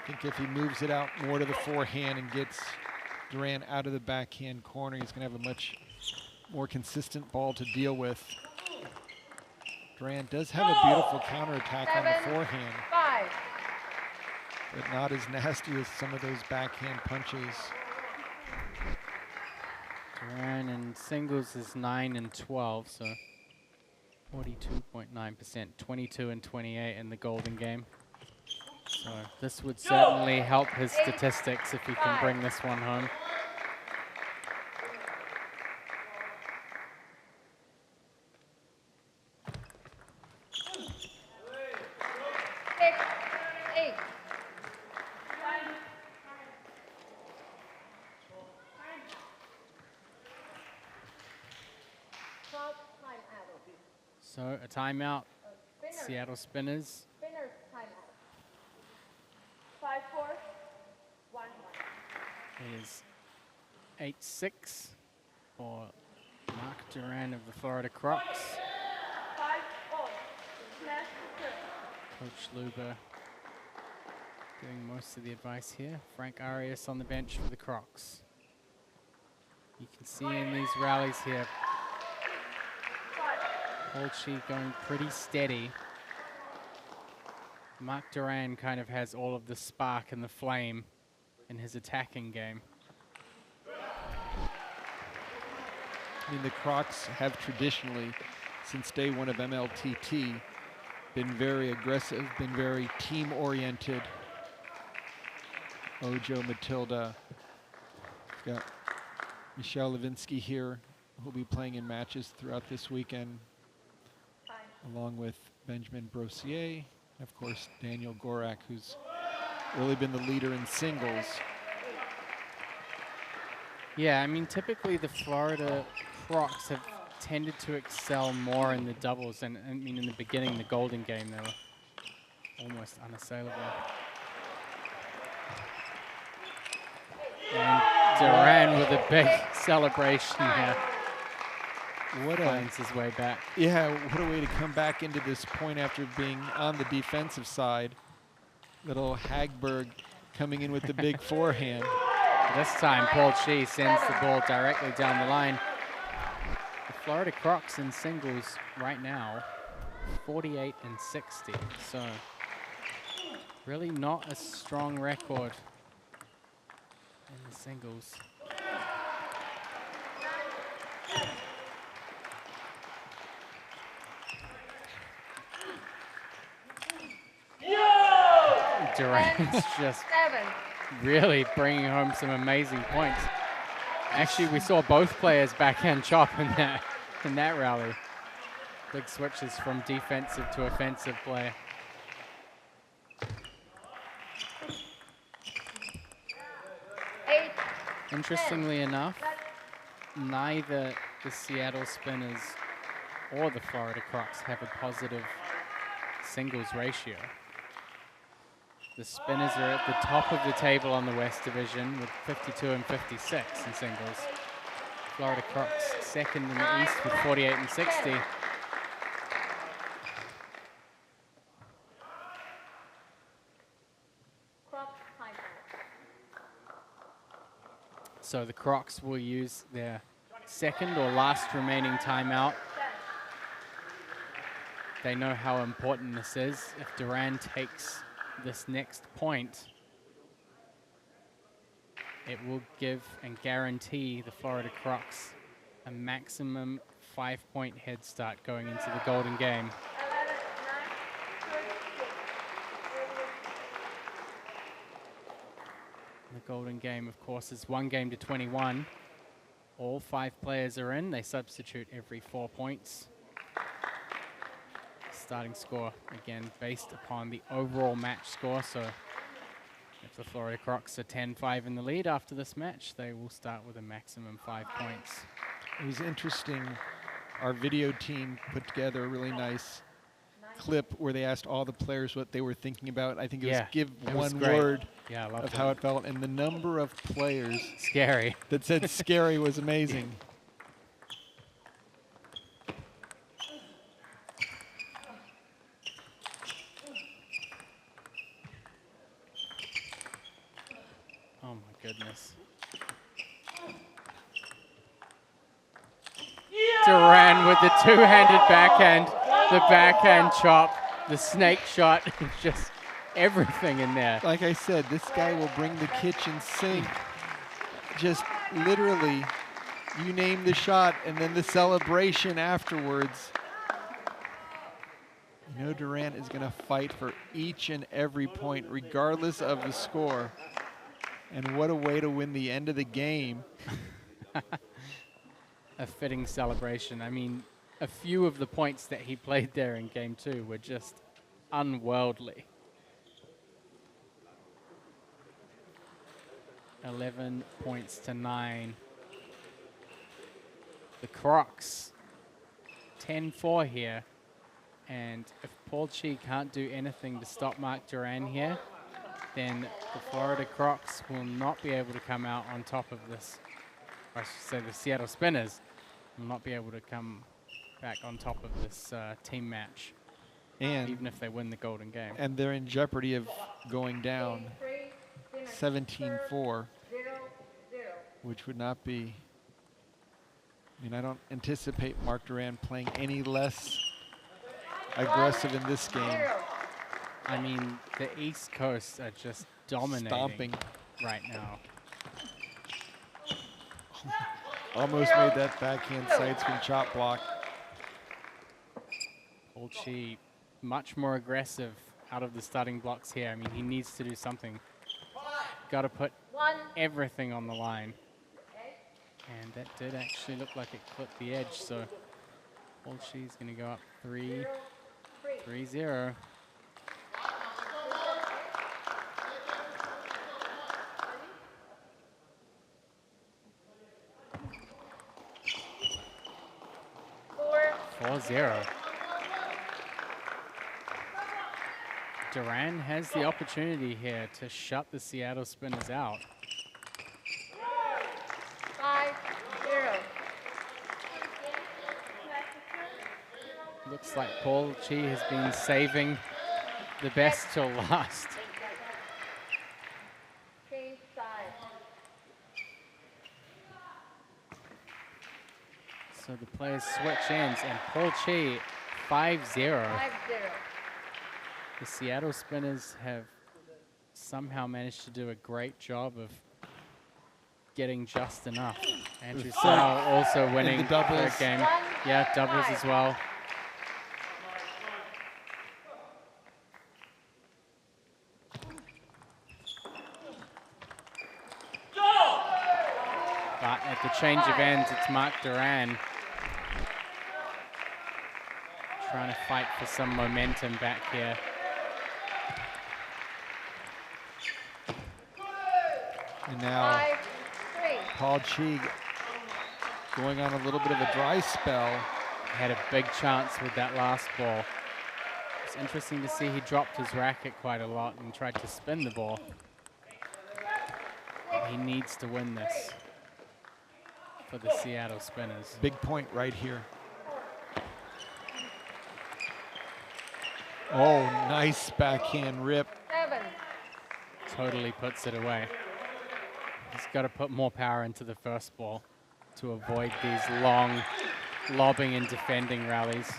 think if he moves it out more to the forehand and gets Duran out of the backhand corner, he's going to have a much more consistent ball to deal with. Duran does have a beautiful counterattack on the forehand, but not as nasty as some of those backhand punches. Duran in singles is 9-12, so 42.9%, 22 and 28 in the Golden game. So this would certainly help his statistics if he can bring this one home. So a timeout. Spinner. Seattle Spinners. Spinner's timeout. 5-4, 1-1. It is 8-6 for Mark Duran of the Florida Crocs. 5-all. Smash return. Coach Luber giving most of the advice here. Frank Arias on the bench for the Crocs. You can see in these rallies here, Polchi going pretty steady. Mark Duran kind of has all of the spark and the flame in his attacking game. I mean, the Crocs have traditionally, since day one of MLTT, been very aggressive, been very team-oriented. Ojo, Matilda. We've got Michelle Levinsky here, who'll be playing in matches throughout this weekend, along with Benjamin Brosier, and of course Daniel Gorak, who's really been the leader in singles. Yeah, I mean, typically the Florida Crocs have tended to excel more in the doubles, and I mean, in the beginning, the Golden Game, they were almost unassailable. And Duran with a big celebration here. Finds his way back. Yeah, what a way to come back into this point after being on the defensive side. Little Hagberg coming in with the big forehand. This time, Paul Chi sends the ball directly down the line. The Florida Crocs in singles right now, 48 and 60. So really not a strong record in the singles. Duran's just really bringing home some amazing points. Actually, we saw both players backhand chop in that rally. Big switches from defensive to offensive play. Interestingly enough, neither the Seattle Spinners or the Florida Crocs have a positive singles ratio. The Spinners are at the top of the table on the West Division with 52 and 56 in singles. Florida Crocs second in the East with 48 and 60. So the Crocs will use their second or last remaining timeout. They know how important this is. If Duran takes this next point, it will give and guarantee the Florida Crocs a maximum 5-point head start going into the Golden Game. The Golden Game, of course, is 1 game to 21. All 5 players are in. They substitute every 4 points. Starting score, again, based upon the overall match score. So if the Florida Crocs are 10-5 in the lead after this match, they will start with a maximum 5 points. It was interesting. Our video team put together a really nice clip where they asked all the players what they were thinking about. I think it was give one word of how it felt. And the number of players scary that said scary was amazing. Oh my goodness. Duran with the two-handed backhand, the backhand chop, the snake shot, just everything in there. Like I said, this guy will bring the kitchen sink. Just literally, you name the shot and then the celebration afterwards. You know Duran is going to fight for each and every point, regardless of the score. And what a way to win the end of the game. A fitting celebration. I mean, a few of the points that he played there in game 2 were just unworldly. 11 points to 9. The Crocs, 10-4 here. And if Paul Chi can't do anything to stop Mark Duran here, then the Florida Crocs will not be able to come out on top of this. Or I should say the Seattle Spinners will not be able to come back on top of this team match, And even if they win the golden game. And they're in jeopardy of going down 17-4, which would not be, I mean, I don't anticipate Mark Duran playing any less aggressive in this game. I mean, the East Coast are just dominating Stomping. right now. Almost made that backhand side spin chop block. Paul Chi much more aggressive out of the starting blocks here. I mean, he needs to do something. Got to put everything on the line. And that did actually look like it clipped the edge, so Paul Chi's going to go up 3-0. Duran has the opportunity here to shut the Seattle Spinners out. 5-0. Looks like Paul Chi has been saving the best till last. Change side. So the players switch ends, and Paul Chi 5-0. 5-0. The Seattle Spinners have somehow managed to do a great job of getting just enough. Andrew Sal also winning the doubles. game. Yeah, doubles as well. But at the change of ends, it's Mark Duran trying to fight for some momentum back here. And now 5-3. Paul Chi going on a little bit of a dry spell. Had a big chance with that last ball. It's interesting to see he dropped his racket quite a lot and tried to spin the ball. He needs to win this for the Seattle Spinners. Big point right here. Oh, nice backhand rip. 7. Totally puts it away. He's got to put more power into the first ball to avoid these long lobbing and defending rallies.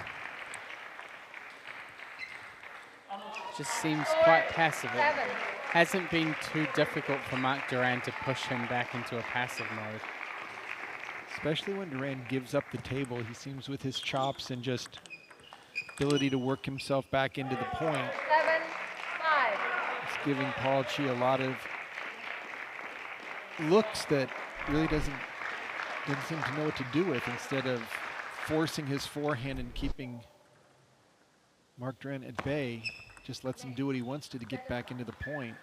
Just seems quite passive. It 7. hasn't been too difficult for Mark Duran to push him back into a passive mode. Especially when Duran gives up the table, he seems with his chops and just ability to work himself back into the point. 7-5. It's giving Paul Chi a lot of looks that really doesn't seem to know what to do with, instead of forcing his forehand and keeping Mark Duran at bay. Just lets him do what he wants to get back into the point.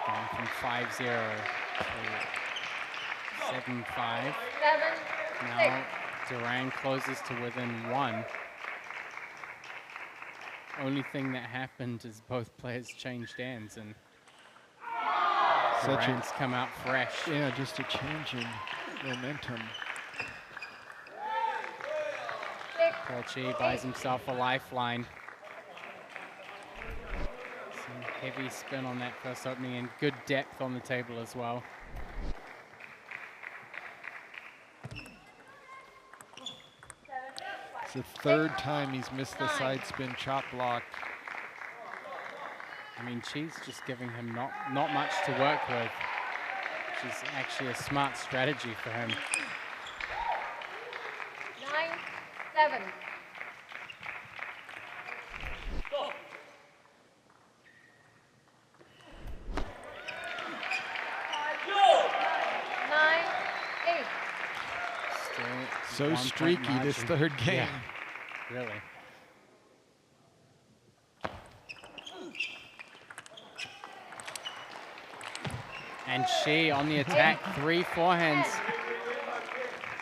Going from 5-0 to 7-5. 7-6. Now Duran closes to within 1. Only thing that happened is both players changed ends, and Duran's come out fresh. Yeah, just a change in momentum. Paul Chi buys himself a lifeline. Some heavy spin on that first opening and good depth on the table as well. It's the third time he's missed the side spin chop block. I mean, Chi's just giving him not much to work with, which is actually a smart strategy for him. 9-7. So streaky this third game. Yeah, really. And Chi on the attack, 3 forehands.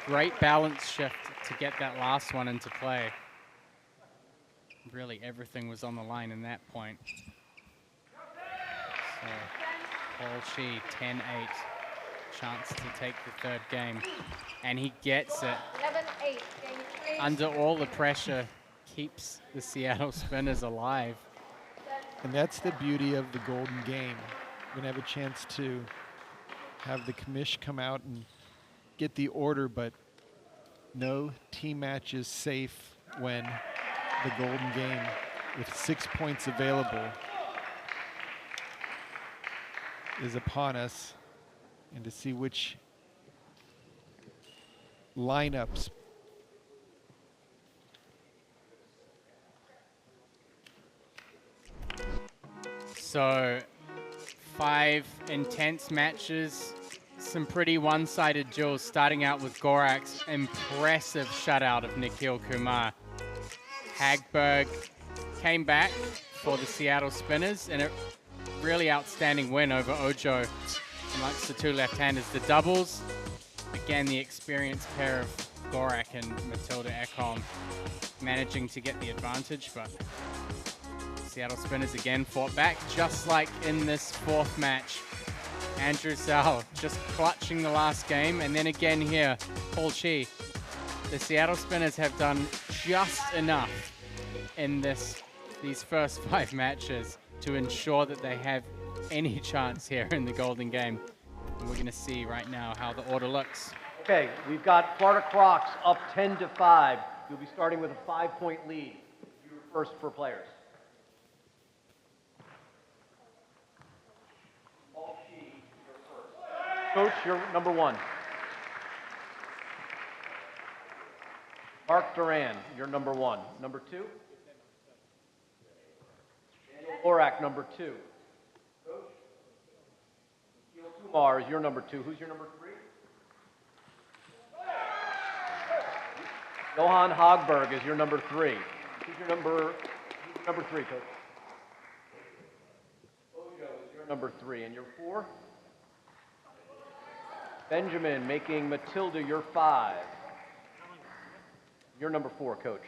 Great balance shift to get that last one into play. really everything was on the line in that point. So Paul Chi, 10-8, chance to take the third game. And he gets it. 11-8. Game 3. Under all the pressure, keeps the Seattle Spinners alive. And that's the beauty of the golden game. We're going to have a chance to have the commish come out and get the order, but no team match is safe when the golden game, with 6 points available, is upon us. And to see which lineups So 5 intense matches, some pretty one-sided duels, starting out with Gorak's impressive shutout of Nikhil Kumar. Hagberg came back for the Seattle Spinners in a really outstanding win over Ojo amongst the two left-handers. The doubles, again, the experienced pair of Gorak and Matilda Ekholm managing to get the advantage, but Seattle Spinners again fought back, just like in this fourth match. Andrew Sal just clutching the last game, and then again here, Paul Chi. The Seattle Spinners have done just enough in these first 5 matches to ensure that they have any chance here in the golden game. And we're going to see right now how the order looks. Okay, we've got Florida Crocs up 10-5. You'll be starting with a 5-point lead. You're first for players. Coach, you're number 1. Mark Duran, you're number 1. Number 2? Gorak, number 2. Coach? Kumar is your number 2. Who's your number 3? Johan Hagberg is your number 3. Who's your number 3, Coach? Ojo is your number 3. And your 4? Benjamin making Matilda your 5. You're number 4, Coach.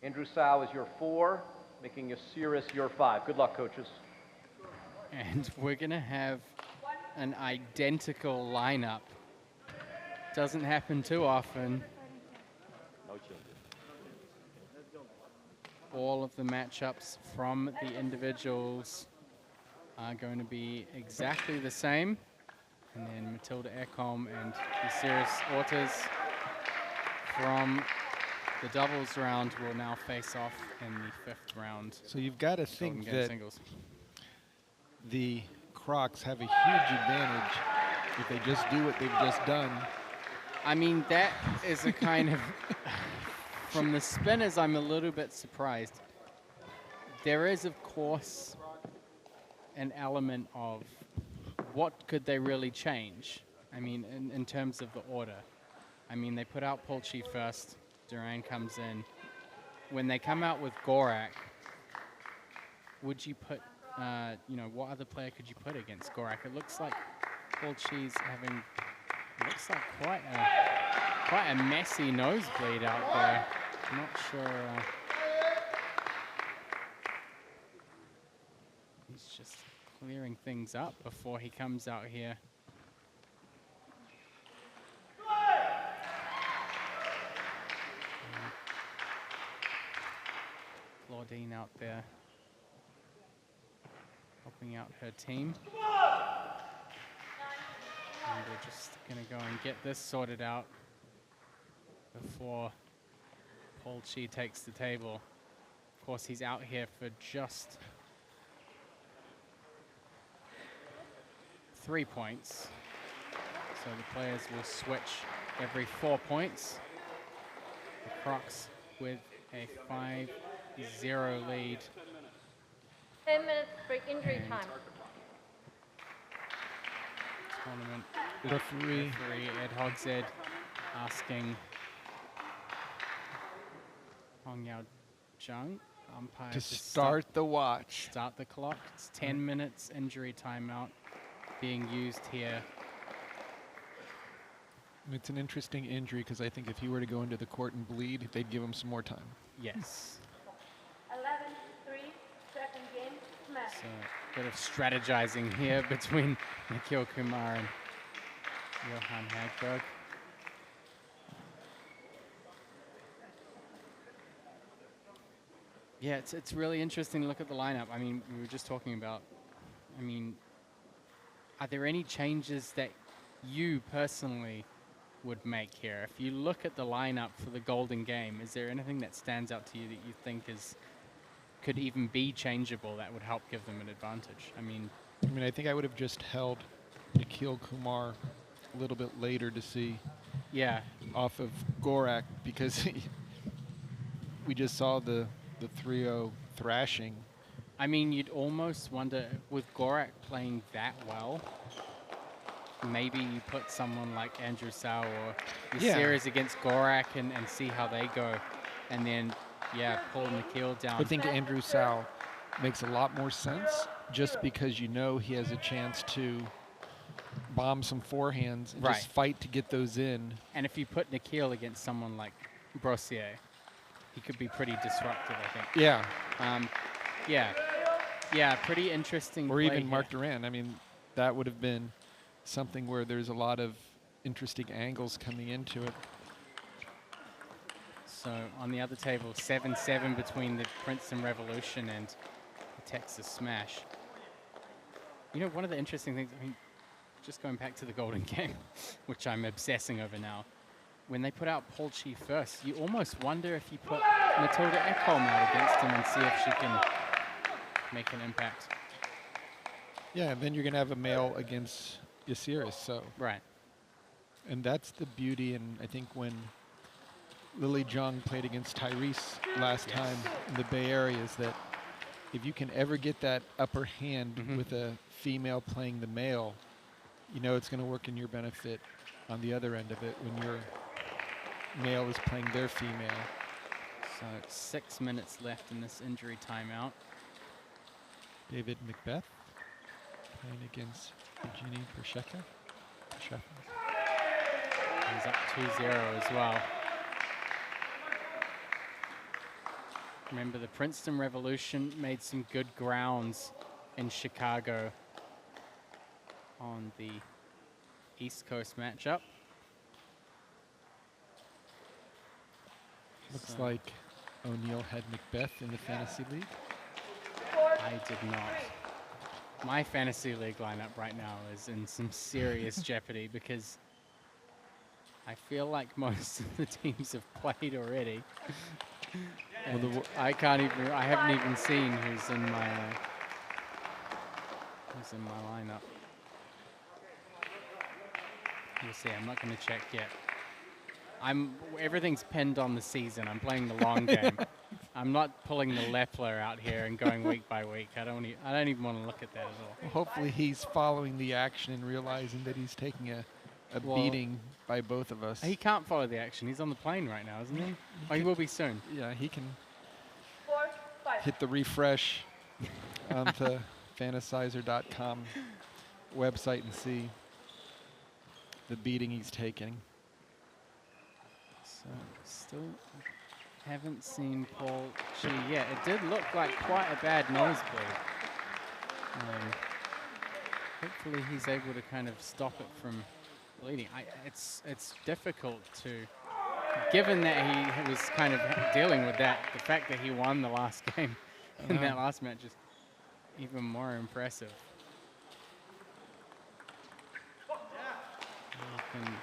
Andrew Sau is your 4, making Osiris your 5. Good luck, coaches. And we're going to have an identical lineup. Doesn't happen too often. No changes. All of the matchups from the individuals are going to be exactly the same. And then Matilda Ekholm and Osiris Ortiz from the doubles round will now face off in the 5th round. So you've got to think that singles. The Crocs have a huge advantage if they just do what they've just done. I mean, that is a kind of, from the Spinners, I'm a little bit surprised. There is, of course, an element of what could they really change? I mean, in terms of the order. I mean, they put out Paul Chi first. Duran comes in. When they come out with Gorak, would you put, you know, what other player could you put against Gorak? It looks like Paul Chi's having, it looks like quite a messy nosebleed out there. I'm not sure. He's just clearing things up before he comes out here. Claudine out there helping out her team. And we're just going to go and get this sorted out before Paul Chi takes the table. Of course, he's out here for just 3 points. So the players will switch every 4 points. The Crocs with a 5-0 lead. 10 minutes for injury And time. Tournament Referee Ed Hogshead asking Hong Yao Jung, umpire, to start the watch. Start the clock. It's 10 minutes injury timeout being used here. It's an interesting injury because I think if he were to go into the court and bleed, they'd give him some more time. Yes. 11-3, second game, smash. So a bit of strategizing here between Nikhil Kumar and Johan Hagberg. Yeah, it's really interesting to look at the lineup. I mean, we were just talking about, I mean, are there any changes that you personally would make here? If you look at the lineup for the Golden Game, is there anything that stands out to you that you think could even be changeable that would help give them an advantage? I mean, I think I would have just held Nikhil Kumar a little bit later to see off of Gorak because we just saw the 3-0 thrashing. I mean, you'd almost wonder, with Gorak playing that well, maybe you put someone like Andrew Sau or the series against Gorak and see how they go. And then, pull Nikhil down. I think Andrew Sau makes a lot more sense just because you know he has a chance to bomb some forehands and just fight to get those in. And if you put Nikhil against someone like Brosier, he could be pretty disruptive, I think. Yeah, pretty interesting. Or even Mark Duran. I mean, that would have been something where there's a lot of interesting angles coming into it. So on the other table, 7-7 between the Princeton Revolution and the Texas Smash. You know, one of the interesting things, I mean, just going back to the Golden Game, which I'm obsessing over now, when they put out Paul Chi first, you almost wonder if you put Matilda Ekholm out against him and see if she can make an impact. Yeah, and then you're going to have a male against Yasiris, so. Right. And that's the beauty, and I think when Lily Jung played against Tyrese last time in the Bay Area, is that if you can ever get that upper hand with a female playing the male, you know it's going to work in your benefit on the other end of it when your male is playing their female. So 6 minutes left in this injury timeout. David Macbeth playing against Eugenie Persheka. He's up 2-0 as well. Remember, the Princeton Revolution made some good grounds in Chicago on the East Coast matchup. Looks like O'Neill had Macbeth in the Fantasy League. I did not. My Fantasy League lineup right now is in some serious jeopardy because I feel like most of the teams have played already. Well, I haven't even seen who's in my lineup. You'll see, I'm not going to check yet. Everything's pinned on the season. I'm playing the long game. I'm not pulling the Lepler out here and going week by week. I don't even want to look at that at all. Well, hopefully he's following the action and realizing that he's taking a beating by both of us. He can't follow the action. He's on the plane right now, isn't he? Oh, he will be soon. Yeah, he can hit the refresh on the Fantasizer.com website and see the beating he's taking. So still haven't seen Paul Chi yet. It did look like quite a bad nosebleed. Hopefully he's able to kind of stop it from bleeding. It's difficult to, given that he was kind of dealing with that, the fact that he won the last game in that last match is even more impressive. You can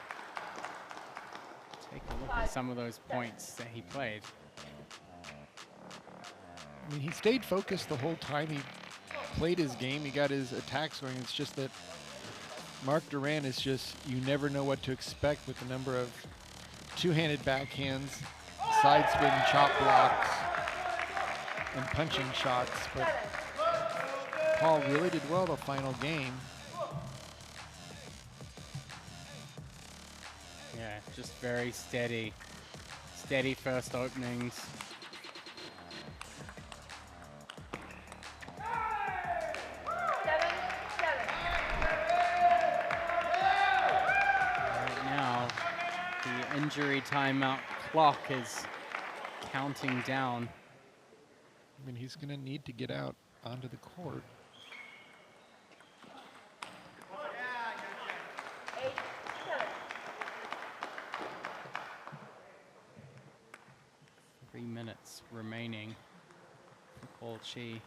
take a look at some of those points that he played. I mean, he stayed focused the whole time he played his game. He got his attacks going. It's just that Mark Duran is just, you never know what to expect with the number of two-handed backhands, side spin chop blocks, and punching shots. But Paul really did well the final game. Yeah, just very steady first openings. Right now, injury timeout clock is counting down. I mean, he's going to need to get out onto the court. 3 minutes remaining for Paul Chi.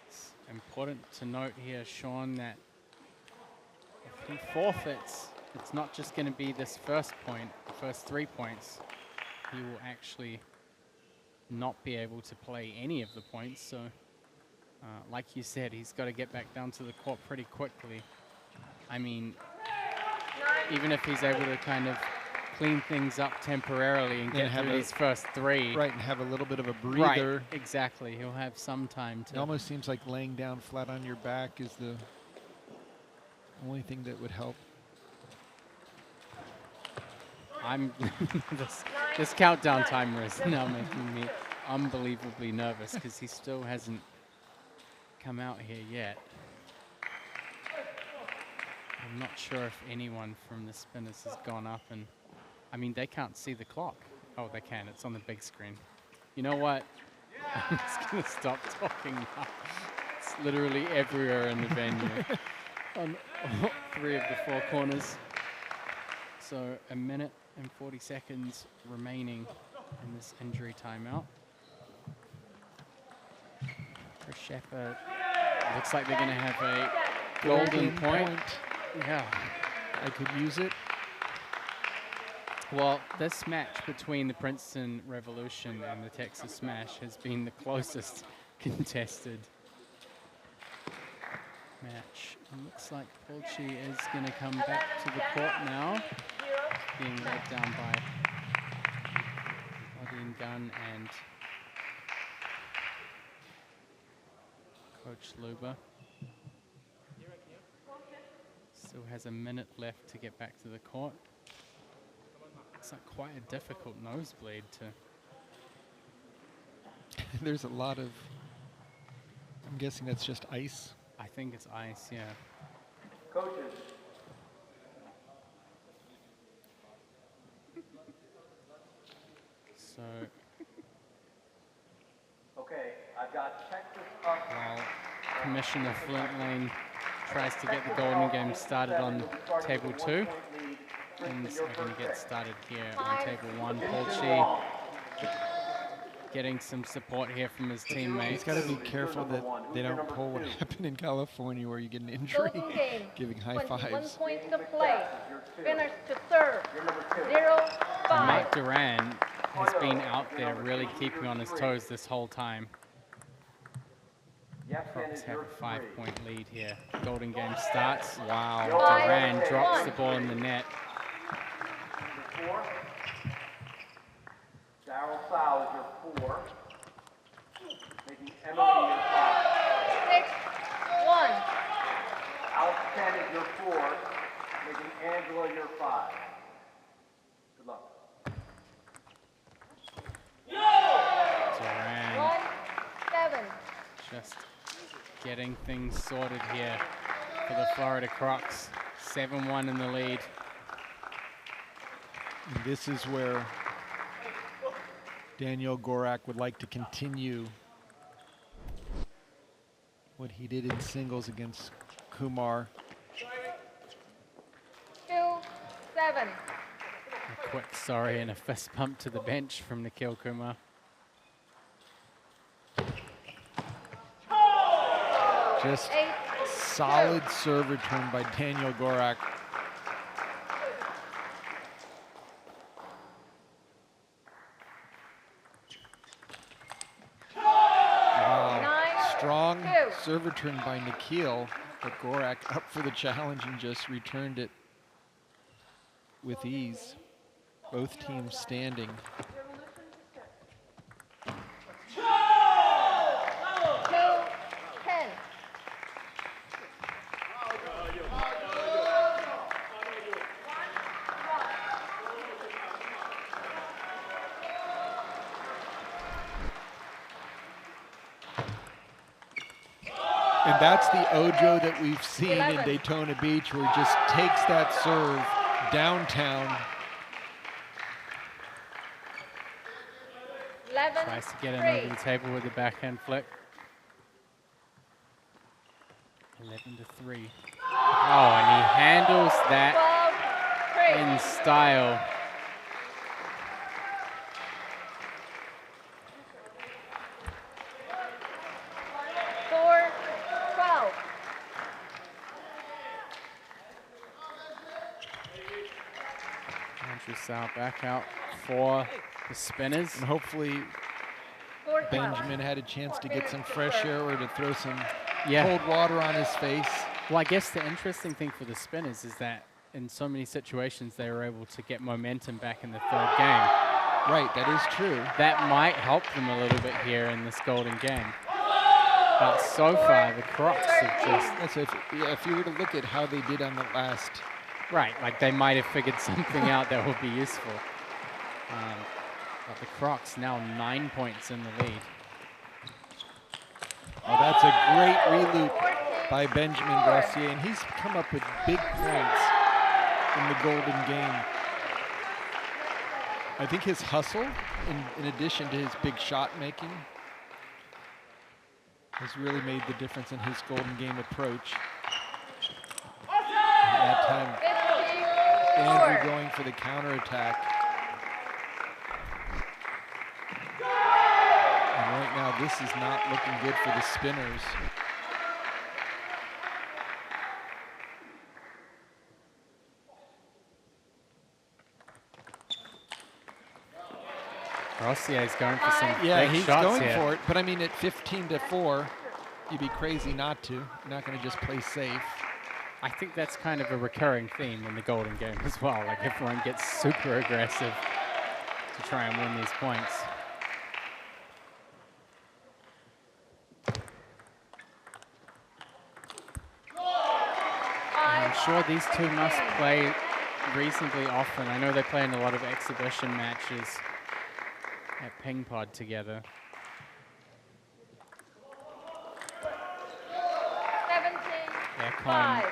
It's important to note here, Sean, that if he forfeits, it's not just going to be this first point, the first 3 points. He will actually not be able to play any of the points. So, like you said, he's got to get back down to the court pretty quickly. I mean, even if he's able to kind of clean things up temporarily and get through these first 3. Right, and have a little bit of a breather. Right, exactly. He'll have some time to... It almost seems like laying down flat on your back is the only thing that would help. I'm this countdown timer is now making me unbelievably nervous because he still hasn't come out here yet. I'm not sure if anyone from the spinners has gone up, and I mean, they can't see the clock. Oh, they can. It's on the big screen. You know what? I'm just going to stop talking now. It's literally everywhere in the venue on 3 of the 4 corners. So 1 minute and 40 seconds remaining in this injury timeout. For Shepherd, looks like they're going to have a golden point. Yeah, I could use it. Well, this match between the Princeton Revolution and the Texas Smash has been the closest contested match. It looks like Polchi is going to come back to the court now, being led down by Odin Gunn and Coach Luber. Still has a minute left to get back to the court. It's like quite a difficult nosebleed to... There's a lot of... I'm guessing that's just ice. I think it's ice, yeah. Coaches. So... Okay, I've got Texas up. While Commissioner Flint Lane tries to get the Golden Game started on table 2. Things are going to get started here on table 1. Polchi getting some support here from his teammates. He's got to be careful that they don't pull what happened in California where you get an injury, giving high 21 fives. points to play. Finish to serve. 0-5. Mike Duran has been out there really keeping on his toes this whole time. Crocs have a 5-point lead here. Golden Game starts. Wow, Duran drops the ball in the net. Daryl Fowl is your 4. Making Emily your 5. 6-1. Alex 10 is your 4. Making Angela your 5. Good luck. Duran 1-7. just getting things sorted here for the Florida Crocs. 7-1 in the lead. And this is where Daniel Gorak would like to continue what he did in singles against Kumar. 2-7. A quick sorry and a fist pump to the bench from Nikhil Kumar. Just solid serve return by Daniel Gorak. Wow, strong serve return by Nikhil, but Gorak up for the challenge and just returned it with ease. Both teams standing. 2-10. And that's the Ojo that we've seen in Daytona Beach, where he just takes that serve downtown. 11, Tries to get in 3. over the table with the backhand flick. 11-3. Oh, and he handles that 12, 3. in style. Andrew back out for the spinners. And hopefully Benjamin had a chance to get some fresh air or to throw some cold water on his face. Well, I guess the interesting thing for the spinners is that in so many situations they were able to get momentum back in the third game. Right, that is true. That might help them a little bit here in this golden game. But so far, the Crocs have just... if you were to look at how they did on the last... Right, like they might have figured something out that would be useful. But the Crocs now 9 points in the lead. Oh, that's a great reloop by Benjamin Brosier, and he's come up with big points in the golden game. I think his hustle, in addition to his big shot making, has really made the difference in his golden game approach. At that time, Andrew going for the counterattack. And right now, this is not looking good for the spinners. Brosier is going for some Yeah, big he's shots going here. for it. But I mean, at 15-4, you'd be crazy not to. You're not going to just play safe. I think that's kind of a recurring theme in the golden game as well. Like everyone gets super aggressive to try and win these points. I'm sure these two must play reasonably often. I know they play in a lot of exhibition matches at Ping Pod together. 17, Econ,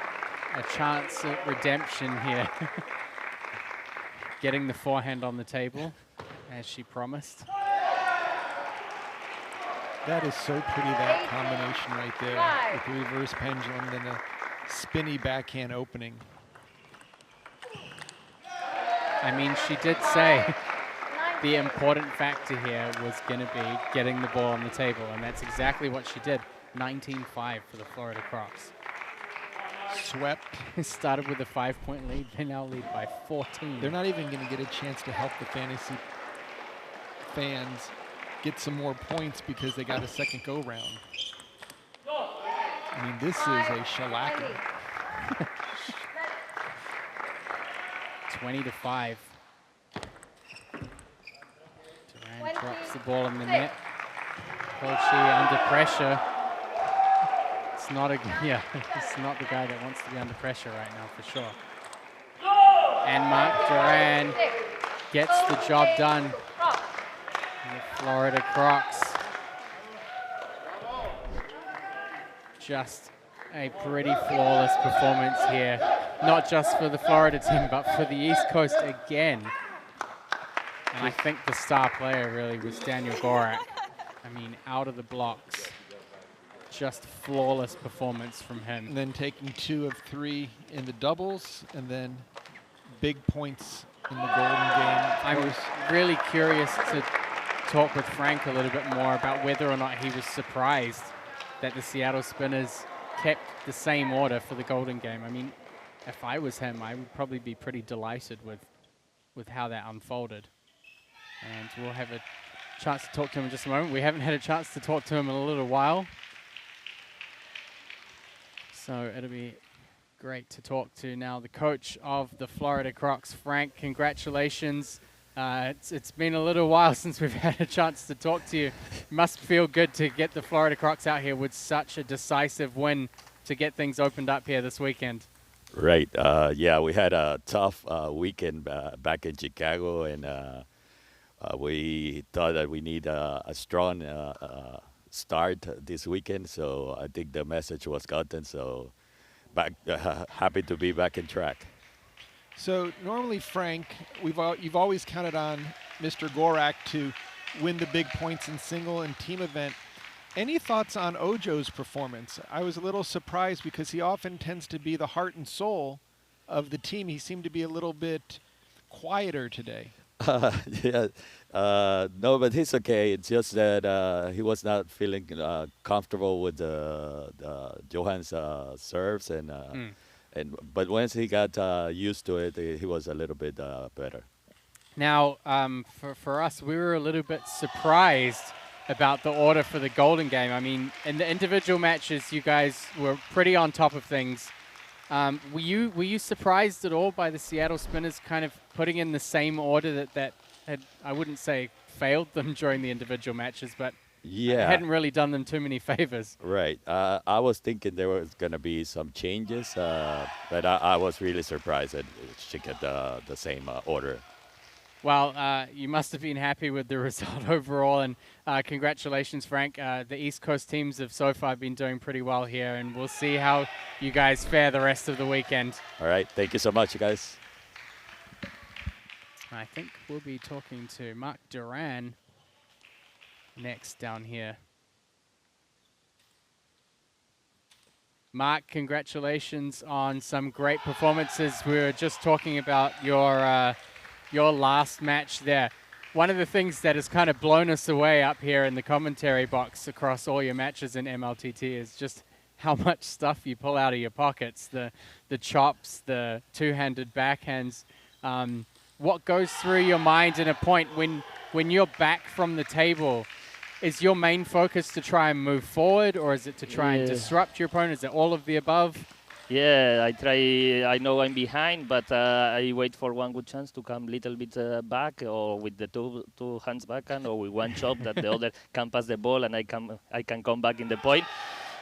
a chance at redemption here. Getting the forehand on the table, as she promised. That is so pretty, that combination right there. With the reverse pendulum, then a spinny backhand opening. I mean, she did say the important factor here was going to be getting the ball on the table, and that's exactly what she did. 19-5 for the Florida Crocs. Swept. Started with a 5-point lead. They now lead by 14. They're not even going to get a chance to help the fantasy fans get some more points because they got a second go-round. I mean, this is a shellacking. 20-5. Duran drops the ball in the net. Kolchi under pressure. It's not a it's not the guy that wants to be under pressure right now for sure. And Mark Duran gets the job done. And the Florida Crocs. Just a pretty flawless performance here. Not just for the Florida team, but for the East Coast again. And I think the star player really was Daniel Gorak. I mean, out of the blocks. Just flawless performance from him. And then taking 2 of 3 in the doubles, and then big points in the golden game. I'm really curious to talk with Frank a little bit more about whether or not he was surprised that the Seattle Spinners kept the same order for the golden game. I mean, if I was him, I would probably be pretty delighted with how that unfolded. And we'll have a chance to talk to him in just a moment. We haven't had a chance to talk to him in a little while. So it'll be great to talk to now the coach of the Florida Crocs. Frank, congratulations. It's been a little while since we've had a chance to talk to you. Must feel good to get the Florida Crocs out here with such a decisive win to get things opened up here this weekend. Right. Yeah, we had a tough weekend back in Chicago, and we thought that we need a strong start this weekend. So I think the message was gotten. So happy to be back in track. So normally, Frank, you've always counted on Mr. Gorak to win the big points in single and team event. Any thoughts on Ojo's performance? I was a little surprised because he often tends to be the heart and soul of the team. He seemed to be a little bit quieter today. Yeah, no, but he's okay. It's just that he was not feeling comfortable with Johan's serves, but once he got used to it, he was a little bit better. Now, for us, we were a little bit surprised about the order for the Golden game. I mean, in the individual matches, you guys were pretty on top of things. Were you surprised at all by the Seattle Spinners kind of putting in the same order that had, I wouldn't say failed them during the individual matches, but hadn't really done them too many favors? Right. I was thinking there was going to be some changes, but I was really surprised that she got the same order. Well, you must have been happy with the result overall, and congratulations, Frank. The East Coast teams have so far been doing pretty well here, and we'll see how you guys fare the rest of the weekend. All right. Thank you so much, you guys. I think we'll be talking to Mark Duran next down here. Mark, congratulations on some great performances. We were just talking about your last match there. One of the things that has kind of blown us away up here in the commentary box across all your matches in MLTT is just how much stuff you pull out of your pockets. The chops, the two-handed backhands. What goes through your mind in a point when you're back from the table? Is your main focus to try and move forward, or is it to try and disrupt your opponent? Is it all of the above? Yeah, I try. I know I'm behind, but I wait for one good chance to come a little bit back, or with the two hands backhand, or with one chop that the other can pass the ball and I can come back in the point.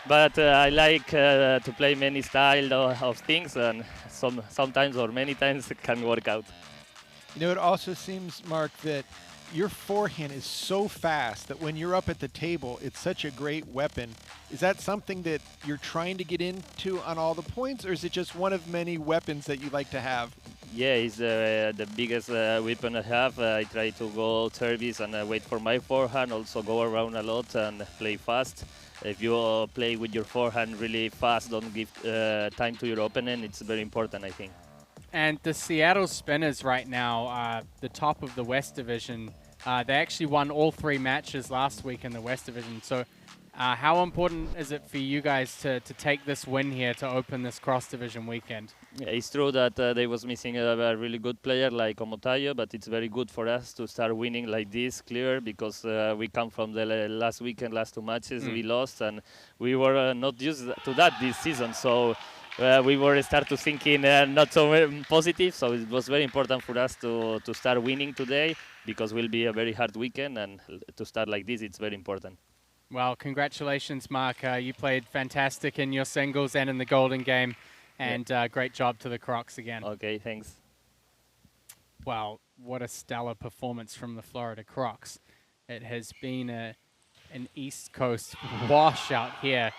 But I like to play many style of things, and sometimes or many times it can work out. You know, it also seems, Mark, that your forehand is so fast that when you're up at the table, it's such a great weapon. Is that something that you're trying to get into on all the points, or is it just one of many weapons that you like to have? Yeah, it's the biggest weapon I have. I try to go service and wait for my forehand, also go around a lot and play fast. If you play with your forehand really fast, don't give time to your opponent, it's very important, I think. And the Seattle Spinners right now, the top of the West Division, they actually won all 3 matches last week in the West Division. So how important is it for you guys to take this win here to open this cross-division weekend? Yeah, it's true that they was missing a really good player like Omotayo, but it's very good for us to start winning like this, clear, because we come from the last weekend, last 2 matches we lost, and we were not used to that this season. So we were start to thinking not so positive, so it was very important for us to start winning today, because it will be a very hard weekend, and to start like this, it's very important. Well, congratulations, Mark. You played fantastic in your singles and in the Golden game, and great job to the Crocs again. Okay, thanks. Wow, what a stellar performance from the Florida Crocs. It has been an East Coast washout here.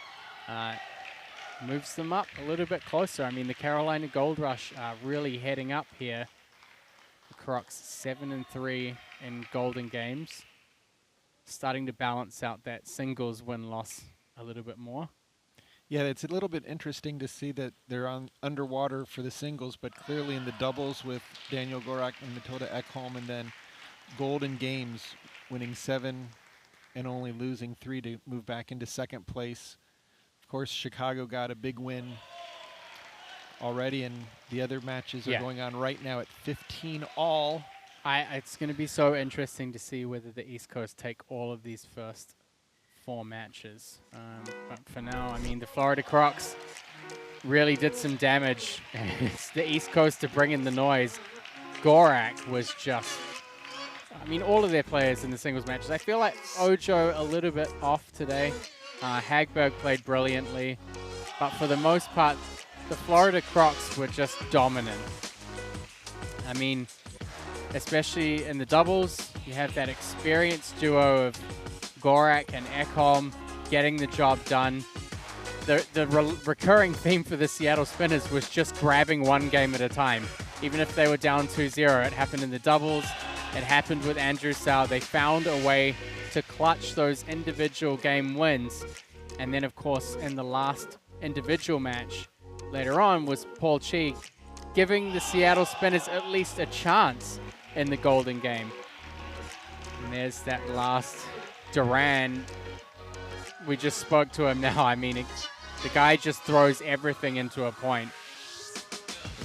Moves them up a little bit closer. I mean, the Carolina Gold Rush are really heading up here. The Crocs 7-3 in Golden games. Starting to balance out that singles win-loss a little bit more. Yeah, it's a little bit interesting to see that they're underwater for the singles, but clearly in the doubles with Daniel Gorak and Matilda Ekholm, and then Golden games, winning 7 and only losing 3 to move back into second place. Of course, Chicago got a big win already, and the other matches are going on right now at 15 all. It's going to be so interesting to see whether the East Coast take all of these first 4 matches. But for now, I mean, the Florida Crocs really did some damage. It's the East Coast to bring in the noise. Gorak was just, I mean, all of their players in the singles matches. I feel like Ojo a little bit off today. Hagberg played brilliantly, but for the most part, the Florida Crocs were just dominant. I mean, especially in the doubles, you have that experienced duo of Gorak and Ekholm. getting the job done. The recurring theme for the Seattle Spinners was just grabbing one game at a time. Even if they were down 2-0, it happened in the doubles, it happened with Andrew Sau. They found a way to clutch those individual game wins. And then, of course, in the last individual match later on was Paul Chi giving the Seattle Spinners at least a chance in the golden game. And there's that last Duran. We just spoke to him now. I mean, the guy just throws everything into a point.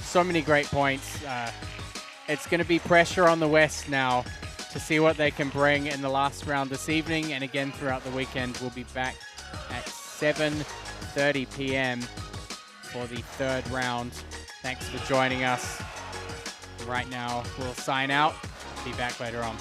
So many great points. It's going to be pressure on the West now to see what they can bring in the last round this evening. And again, throughout the weekend, we'll be back at 7:30 p.m. for the third round. Thanks for joining us. Right now, we'll sign out. Be back later on.